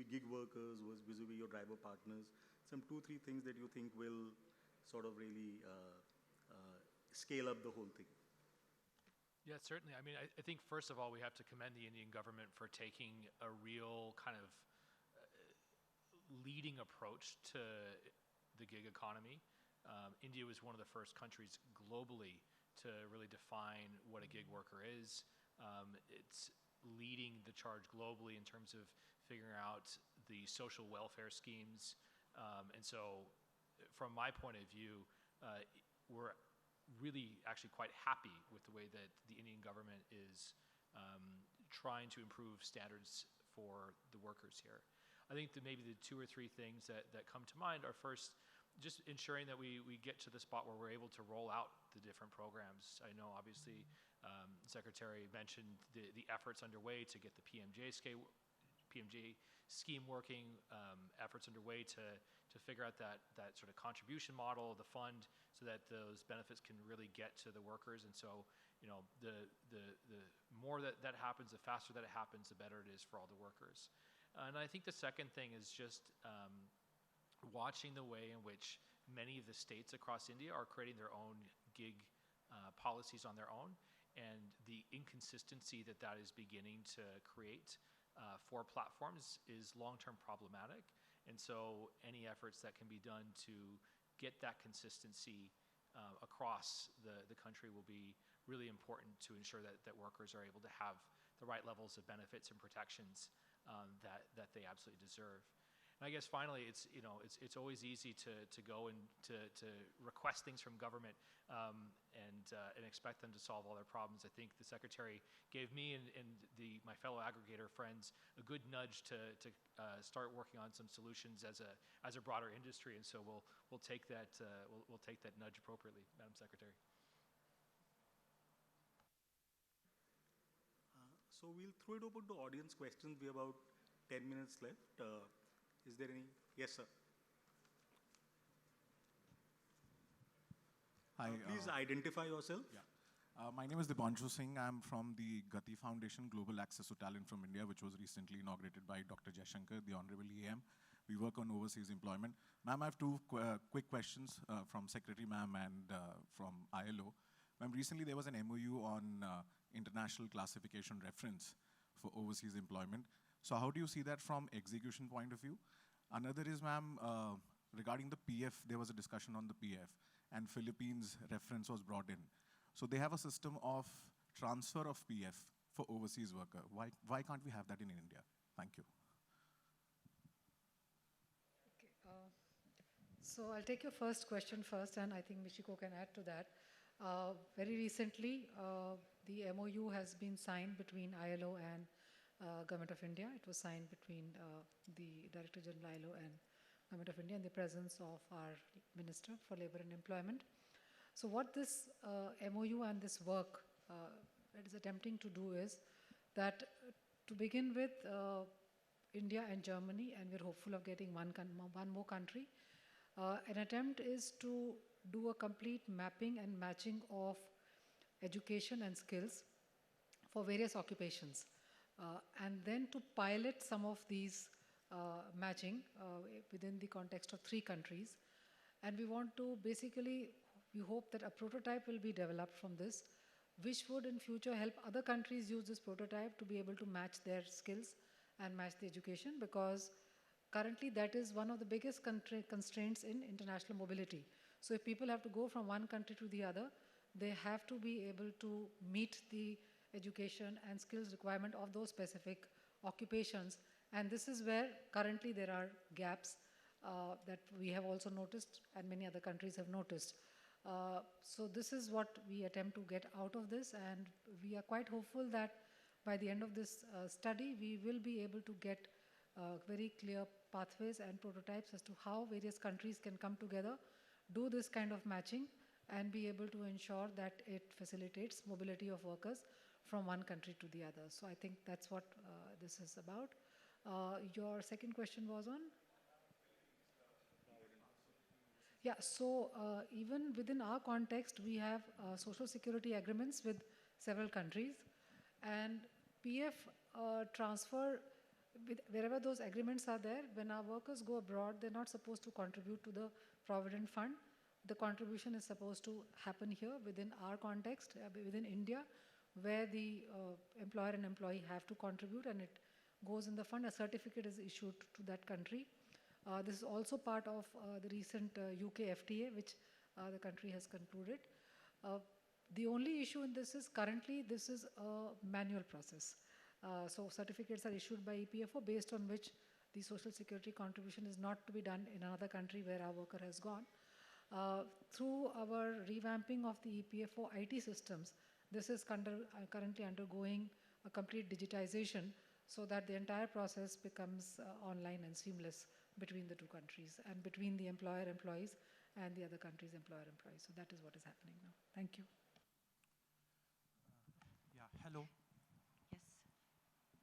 Speaker 5: gig workers, vis-a-vis your driver partners? Some 2-3 things that you think will sort of really scale up the whole thing.
Speaker 2: Yeah, certainly. I mean, I think first of all, we have to commend the Indian government for taking a real kind of leading approach to the gig economy. India was one of the first countries globally to really define what a gig worker is. It's leading the charge globally in terms of figuring out the social welfare schemes. And so from my point of view, we're really actually quite happy with the way that the Indian government is trying to improve standards for the workers here. I think that maybe the 2 or 3 things that come to mind are first, just ensuring that we get to the spot where we're able to roll out the different programs. I know obviously the Secretary mentioned the efforts underway to get the PMJ scheme working, efforts underway to figure out that sort of contribution model of the fund so that those benefits can really get to the workers. And so, the more that happens, the faster that it happens, the better it is for all the workers. And I think the second thing is just watching the way in which many of the states across India are creating their own gig policies on their own, and the inconsistency that is beginning to create for platforms is long-term problematic. And so any efforts that can be done to get that consistency across the country will be really important to ensure that workers are able to have the right levels of benefits and protections that they absolutely deserve. And I guess finally, it's always easy to go and to request things from government and expect them to solve all their problems. I think the Secretary gave me and my fellow aggregator friends a good nudge to start working on some solutions as a broader industry, and so we'll take that nudge appropriately, Madam Secretary.
Speaker 5: So we'll throw it open to audience questions. We have about 10 minutes left. Is there any? Yes, sir.
Speaker 7: Hi.
Speaker 5: Please identify yourself.
Speaker 7: Yeah. My name is Dipanshu Singh. I'm from the Gati Foundation Global Access to Talent from India, which was recently inaugurated by Dr. Jaishankar, the Honorable EM. We work on overseas employment. Ma'am, I have 2 quick questions from Secretary Ma'am and from ILO. Ma'am, recently there was an MOU on international classification reference for overseas employment. So how do you see that from execution point of view? Another is, ma'am, regarding the PF, there was a discussion on the PF, and Philippines reference was brought in. So they have a system of transfer of PF for overseas worker. Why can't we have that in India? Thank you.
Speaker 3: Okay, so I'll take your first question first, and I think Michiko can add to that. Very recently, the MOU has been signed between ILO and Government of India. It was signed between the Director General ILO and Government of India in the presence of our Minister for Labour and Employment. So what this MOU and this work it is attempting to do is that to begin with, India and Germany, and we're hopeful of getting one more country, an attempt is to do a complete mapping and matching of education and skills for various occupations. And then to pilot some of these matching within the context of 3 countries. And we want to basically, we hope that a prototype will be developed from this, which would in future help other countries use this prototype to be able to match their skills and match the education, because currently that is one of the biggest constraints in international mobility. So if people have to go from one country to the other, they have to be able to meet the education and skills requirement of those specific occupations, And this is where currently there are gaps that we have also noticed and many other countries have noticed. So this is what we attempt to get out of this, and we are quite hopeful that by the end of this study, we will be able to get very clear pathways and prototypes as to how various countries can come together, do this kind of matching, and be able to ensure that it facilitates mobility of workers from one country to the other. So I think that's what this is about. Your second question was on? Yeah, so even within our context, we have social security agreements with several countries, and PF transfer, wherever those agreements are there, when our workers go abroad, they're not supposed to contribute to the Provident Fund. The contribution is supposed to happen here within our context, within India, where the employer and employee have to contribute, and it goes in the fund. A certificate is issued to that country. This is also part of the recent UK FTA, which the country has concluded. The only issue in this is currently this is a manual process. So certificates are issued by EPFO based on which the social security contribution is not to be done in another country where our worker has gone. Through our revamping of the EPFO IT systems, this is currently undergoing a complete digitization so that the entire process becomes online and seamless between the two countries and between the employer-employees and the other country's employer-employees. So that is what is happening now. Thank you.
Speaker 8: Yeah, hello.
Speaker 4: Yes.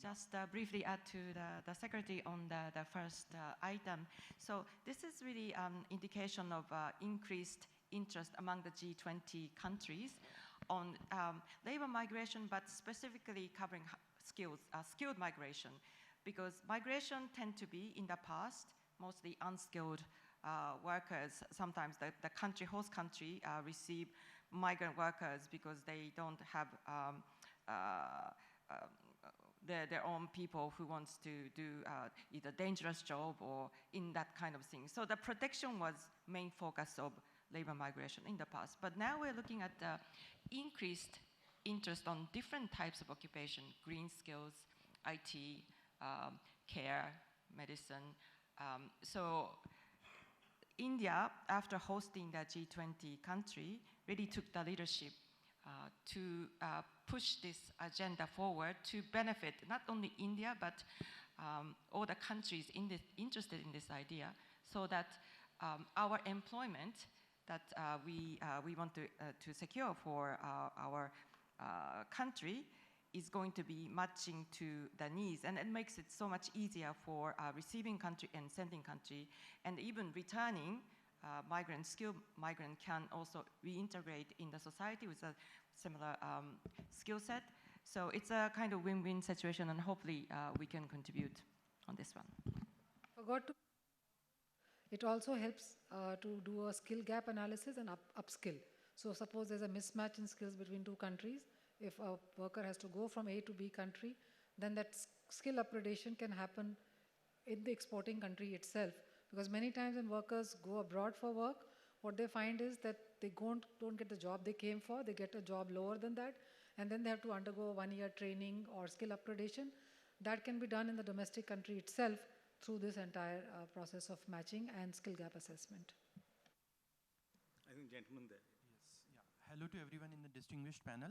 Speaker 4: Just briefly add to the Secretary on the first item. So this is really an indication of increased interest among the G20 countries on labor migration, but specifically covering skilled migration, because migration tend to be, in the past, mostly unskilled workers. Sometimes the host country receive migrant workers because they don't have their own people who wants to do either dangerous job or in that kind of thing. So the protection was main focus of labor migration in the past. But now we're looking at the increased interest on different types of occupation, green skills, IT, care, medicine. So India, after hosting the G20 country, really took the leadership to push this agenda forward to benefit not only India, but all the countries interested in this idea, so that our employment that we want to secure for our country is going to be matching to the needs, and it makes it so much easier for receiving country and sending country, and even returning skilled migrant can also reintegrate in the society with a similar skill set. So it's a kind of win-win situation, and hopefully we can contribute on this one.
Speaker 3: It also helps to do a skill gap analysis and upskill. So suppose there's a mismatch in skills between two countries. If a worker has to go from A to B country, then that skill upgradation can happen in the exporting country itself. Because many times when workers go abroad for work, what they find is that they don't get the job they came for, they get a job lower than that, and then they have to undergo 1-year training or skill upgradation. That can be done in the domestic country itself through this entire process of matching and skill gap assessment.
Speaker 5: I think gentleman there.
Speaker 8: Yes, yeah. Hello to everyone in the distinguished panel.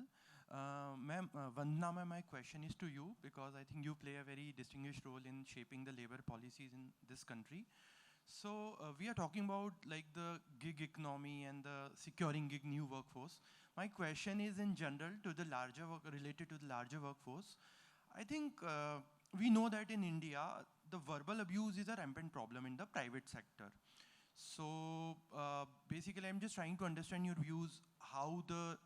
Speaker 8: Ma'am, Vandana ma'am, my question is to you, because I think you play a very distinguished role in shaping the labor policies in this country. So we are talking about like the gig economy and the securing gig new workforce. My question is in general to the larger related to the larger workforce. I think we know that in India, the verbal abuse is a rampant problem in the private sector. So basically, I'm just trying to understand your views, how the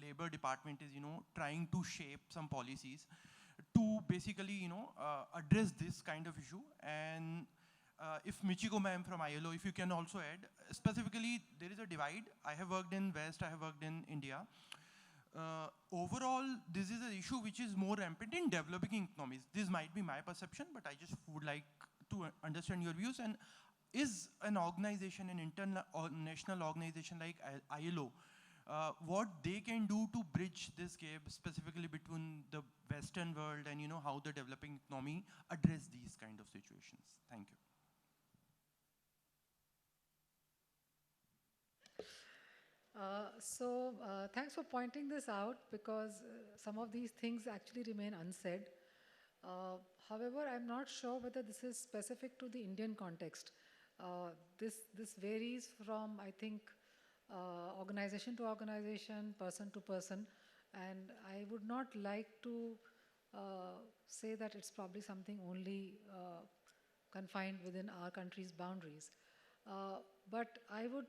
Speaker 8: labor department is, trying to shape some policies to basically, address this kind of issue. And if Michiko ma'am from ILO, if you can also add, specifically, there is a divide. I have worked in West, I have worked in India. Overall, this is an issue which is more rampant in developing economies. This might be my perception, but I just would like to understand your views. And is an organization, an international national organization like ILO, what they can do to bridge this gap specifically between the Western world and how the developing economy address these kind of situations. Thank you.
Speaker 3: Thanks for pointing this out, because some of these things actually remain unsaid. However, I'm not sure whether this is specific to the Indian context. This varies from, I think, organization to organization, person to person, and I would not like to say that it's probably something only confined within our country's boundaries. But I would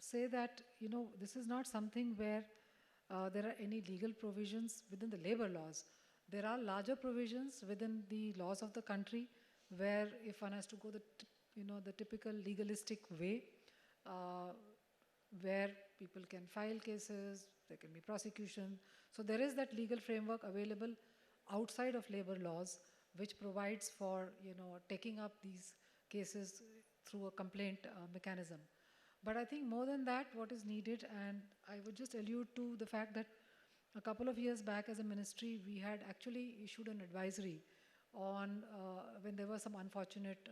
Speaker 3: say that, this is not something where there are any legal provisions within the labor laws. There are larger provisions within the laws of the country where, if one has to go the typical legalistic way, where people can file cases, there can be prosecution. So there is that legal framework available outside of labor laws, which provides for, taking up these cases through a complaint mechanism. But I think more than that, what is needed, and I would just allude to the fact that a couple of years back as a ministry, we had actually issued an advisory on when there were some unfortunate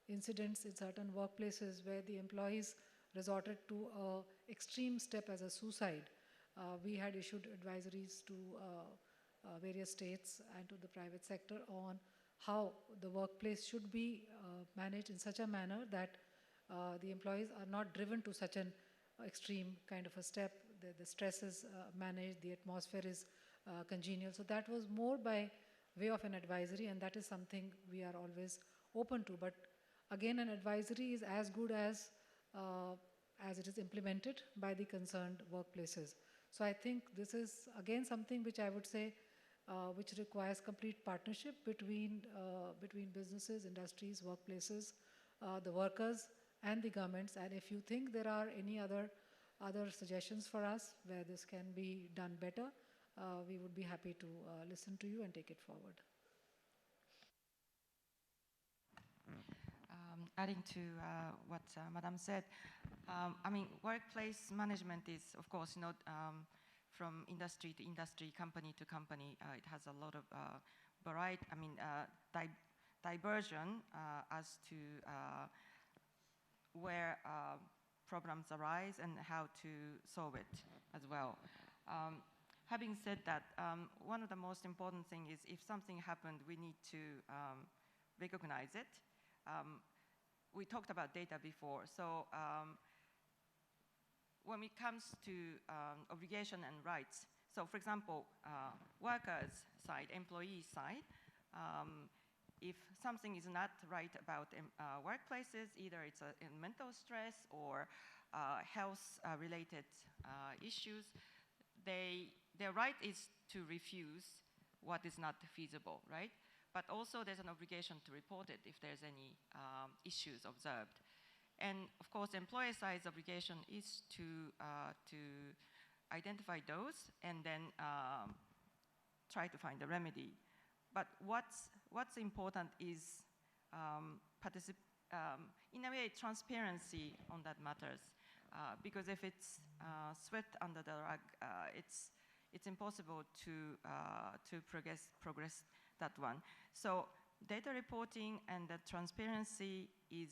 Speaker 3: incidents in certain workplaces where the employees resorted to an extreme step as a suicide. We had issued advisories to various states and to the private sector on how the workplace should be managed in such a manner that the employees are not driven to such an extreme kind of a step. The stress is managed, the atmosphere is congenial. So that was more by way of an advisory, and that is something we are always open to. But again, an advisory is as good as it is implemented by the concerned workplaces. So I think this is again something which I would say which requires complete partnership between businesses, industries, workplaces, the workers, and the governments. And if you think there are any other suggestions for us where this can be done better, we would be happy to listen to you and take it forward.
Speaker 4: Adding to what Madam said, I mean, workplace management is, of course, not from industry to industry, company to company. It has a lot of variety, diversion as to where problems arise and how to solve it as well. Having said that, one of the most important things is if something happened, we need to recognize it. We talked about data before, so when it comes to obligation and rights, so for example, workers' side, employee side, if something is not right about workplaces, either it's a mental stress or health-related issues, their right is to refuse what is not feasible, right? But also there's an obligation to report it if there's any issues observed. And of course, employer side's obligation is to identify those and then try to find a remedy. But what's important is in a way, transparency on that matters. Because if it's swept under the rug, it's impossible to progress that one. So data reporting and the transparency is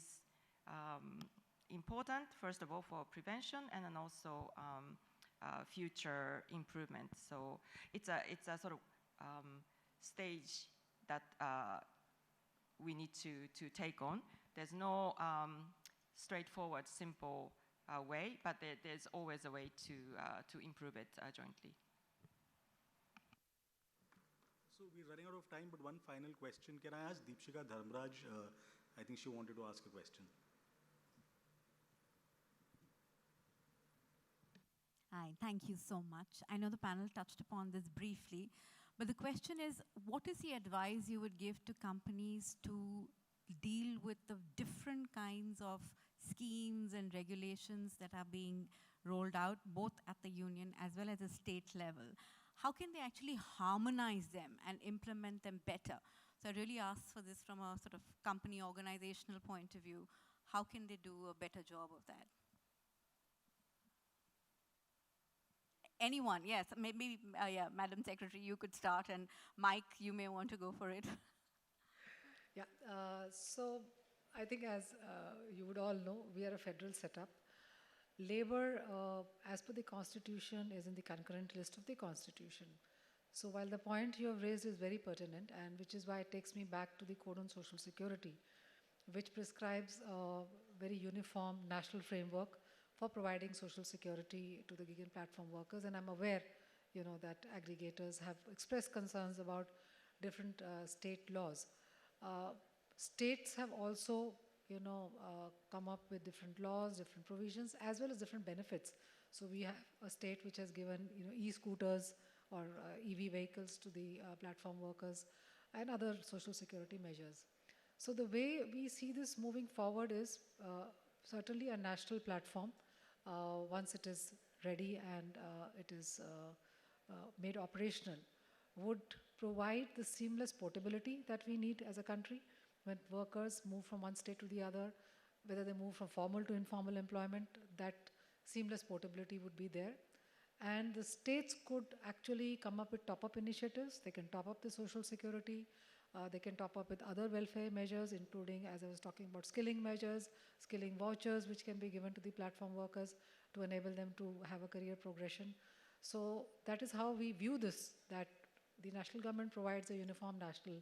Speaker 4: important, first of all, for prevention and then also future improvement. So it's a sort of stage that we need to take on. There's no straightforward, simple way, but there's always a way to improve it jointly.
Speaker 5: So we're running out of time, but one final question. Can I ask Deepshika Dharmraj? I think she wanted to ask a question.
Speaker 9: Hi, thank you so much. I know the panel touched upon this briefly, but the question is, what is the advice you would give to companies to deal with the different kinds of schemes and regulations that are being rolled out, both at the union as well as a state level? How can they actually harmonize them and implement them better? So I really ask for this from a sort of company organizational point of view. How can they do a better job of that? anyone, yes, maybe, yeah, Madam Secretary, you could start, and Mike, you may want to go for it.
Speaker 3: Yeah, so I think as you would all know, we are a federal setup. Labor, as per the Constitution, is in the concurrent list of the Constitution. So while the point you have raised is very pertinent, and which is why it takes me back to the Code on Social Security, which prescribes a very uniform national framework for providing social security to the gig and platform workers. And I'm aware, that aggregators have expressed concerns about different state laws. States have also, come up with different laws, different provisions, as well as different benefits. So we have a state which has given, e-scooters or EV vehicles to the platform workers and other social security measures. So the way we see this moving forward is certainly a national platform, once it is ready and it is made operational, would provide the seamless portability that we need as a country when workers move from one state to the other, whether they move from formal to informal employment, that seamless portability would be there. And the states could actually come up with top-up initiatives. They can top up the social security. They can top up with other welfare measures, including, as I was talking about, skilling measures, skilling vouchers, which can be given to the platform workers to enable them to have a career progression. So that is how we view this, that the national government provides a uniform national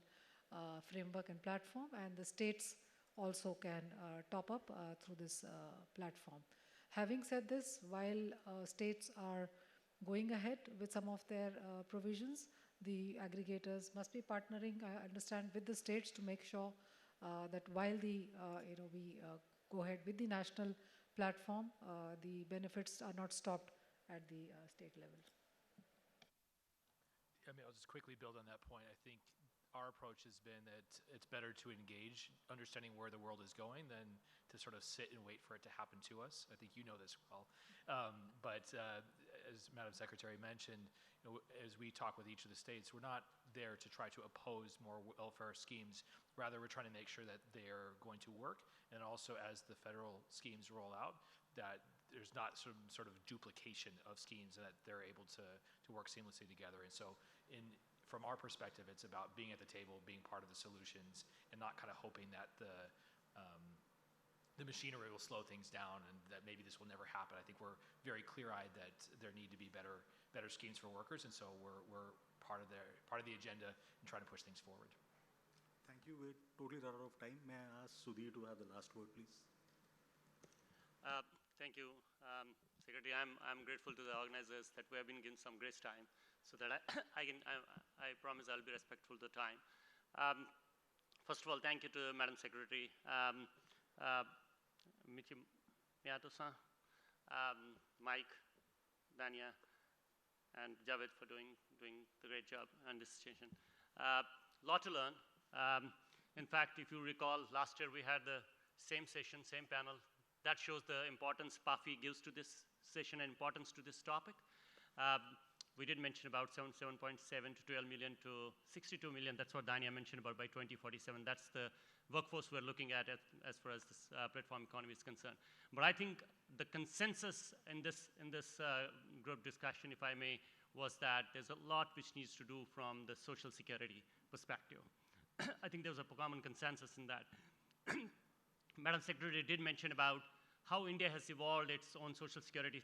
Speaker 3: framework and platform, and the states also can top up through this platform. Having said this, while states are going ahead with some of their provisions, the aggregators must be partnering, I understand, with the states to make sure that while we go ahead with the national platform, the benefits are not stopped at the state level.
Speaker 2: I mean, I'll just quickly build on that point. I think our approach has been that it's better to engage, understanding where the world is going, than to sort of sit and wait for it to happen to us. I think you know this well. But as Madam Secretary mentioned, as we talk with each of the states, we're not there to try to oppose more welfare schemes. Rather, we're trying to make sure that they're going to work, and also as the federal schemes roll out, that there's not some sort of duplication of schemes, and that they're able to work seamlessly together. And so from our perspective, it's about being at the table, being part of the solutions, and not kind of hoping that the machinery will slow things down and that maybe this will never happen. I think we're very clear-eyed that there need to be better schemes for workers, and so we're part of the agenda and trying to push things forward.
Speaker 5: Thank you. We're totally run out of time. May I ask Sudhir to have the last word, please?
Speaker 10: Thank you, Secretary. I'm grateful to the organizers that we have been given some grace time, so that I promise I'll be respectful of the time. First of all, thank you to Madam Secretary, Michiko Miyamoto-san, Mike, Dhanya, and Javed for doing the great job on this session. Lot to learn. In fact, if you recall, last year we had the same session, same panel. That shows the importance PAFI gives to this session and importance to this topic. We did mention about 7.7 to 12 million to 62 million. That's what Dhanya mentioned about by 2047. That's the workforce we're looking at as far as this platform economy is concerned. But I think the consensus in this group discussion, if I may, was that there's a lot which needs to do from the social security perspective. I think there was a common consensus in that. Madam Secretary did mention about how India has evolved its own social security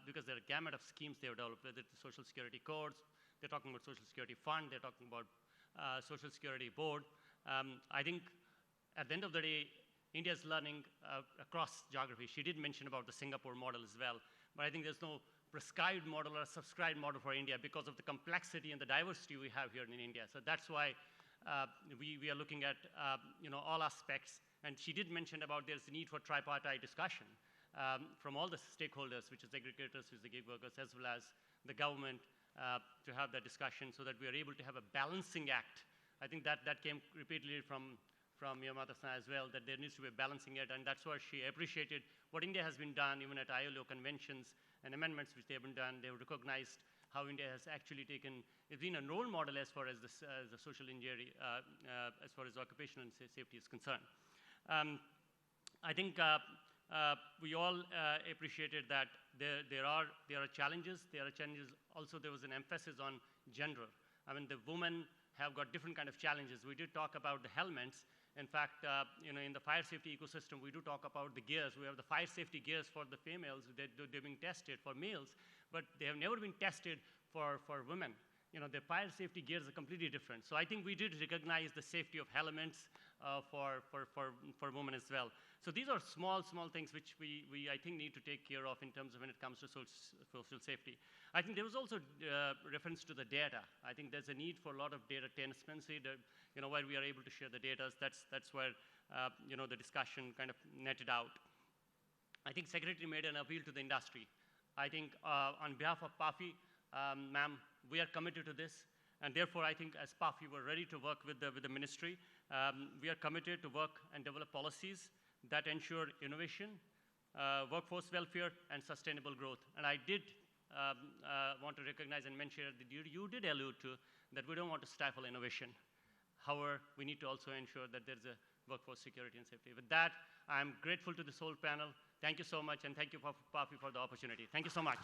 Speaker 10: because there are a gamut of schemes they have developed, whether it's the social security codes, they're talking about social security fund, they're talking about social security board. I think at the end of the day, India is learning across geography. She did mention about the Singapore model as well, but I think there's no prescribed model or subscribed model for India because of the complexity and the diversity we have here in India. So that's why we are looking at all aspects. And she did mention about there's a need for tripartite discussion from all the stakeholders, which is aggregators, which is the gig workers, as well as the government, to have that discussion so that we are able to have a balancing act. I think that came repeatedly from Miyamoto-san as well, that there needs to be a balancing act, and that's why she appreciated what India has been done, even at ILO conventions and amendments which they have been done. They have recognized how India has actually it's been a role model as far as the social injury, as far as occupational safety is concerned. I think we all appreciated that there are challenges. Also, there was an emphasis on gender. I mean, the women have got different kind of challenges. We did talk about the helmets. In fact, in the fire safety ecosystem, we do talk about the gears. We have the fire safety gears for the females. They're being tested for males, but they have never been tested for women. The fire safety gears are completely different. So I think we did recognize the safety of helmets for women as well. So these are small things which we I think need to take care of in terms of when it comes to social safety. I think there was also reference to the data. I think there's a need for a lot of data transparency. Where we are able to share the data, that's where the discussion kind of netted out. I think Secretary made an appeal to the industry. I think on behalf of PAFI, ma'am, we are committed to this, and therefore I think as PAFI we're ready to work with the ministry. We are committed to work and develop policies that ensure innovation, workforce welfare, and sustainable growth. And I did want to recognize and mention that you did allude to that we don't want to stifle innovation. However, we need to also ensure that there's a workforce security and safety. With that, I'm grateful to this whole panel. Thank you so much, and thank you, PAFI, for the opportunity. Thank you so much.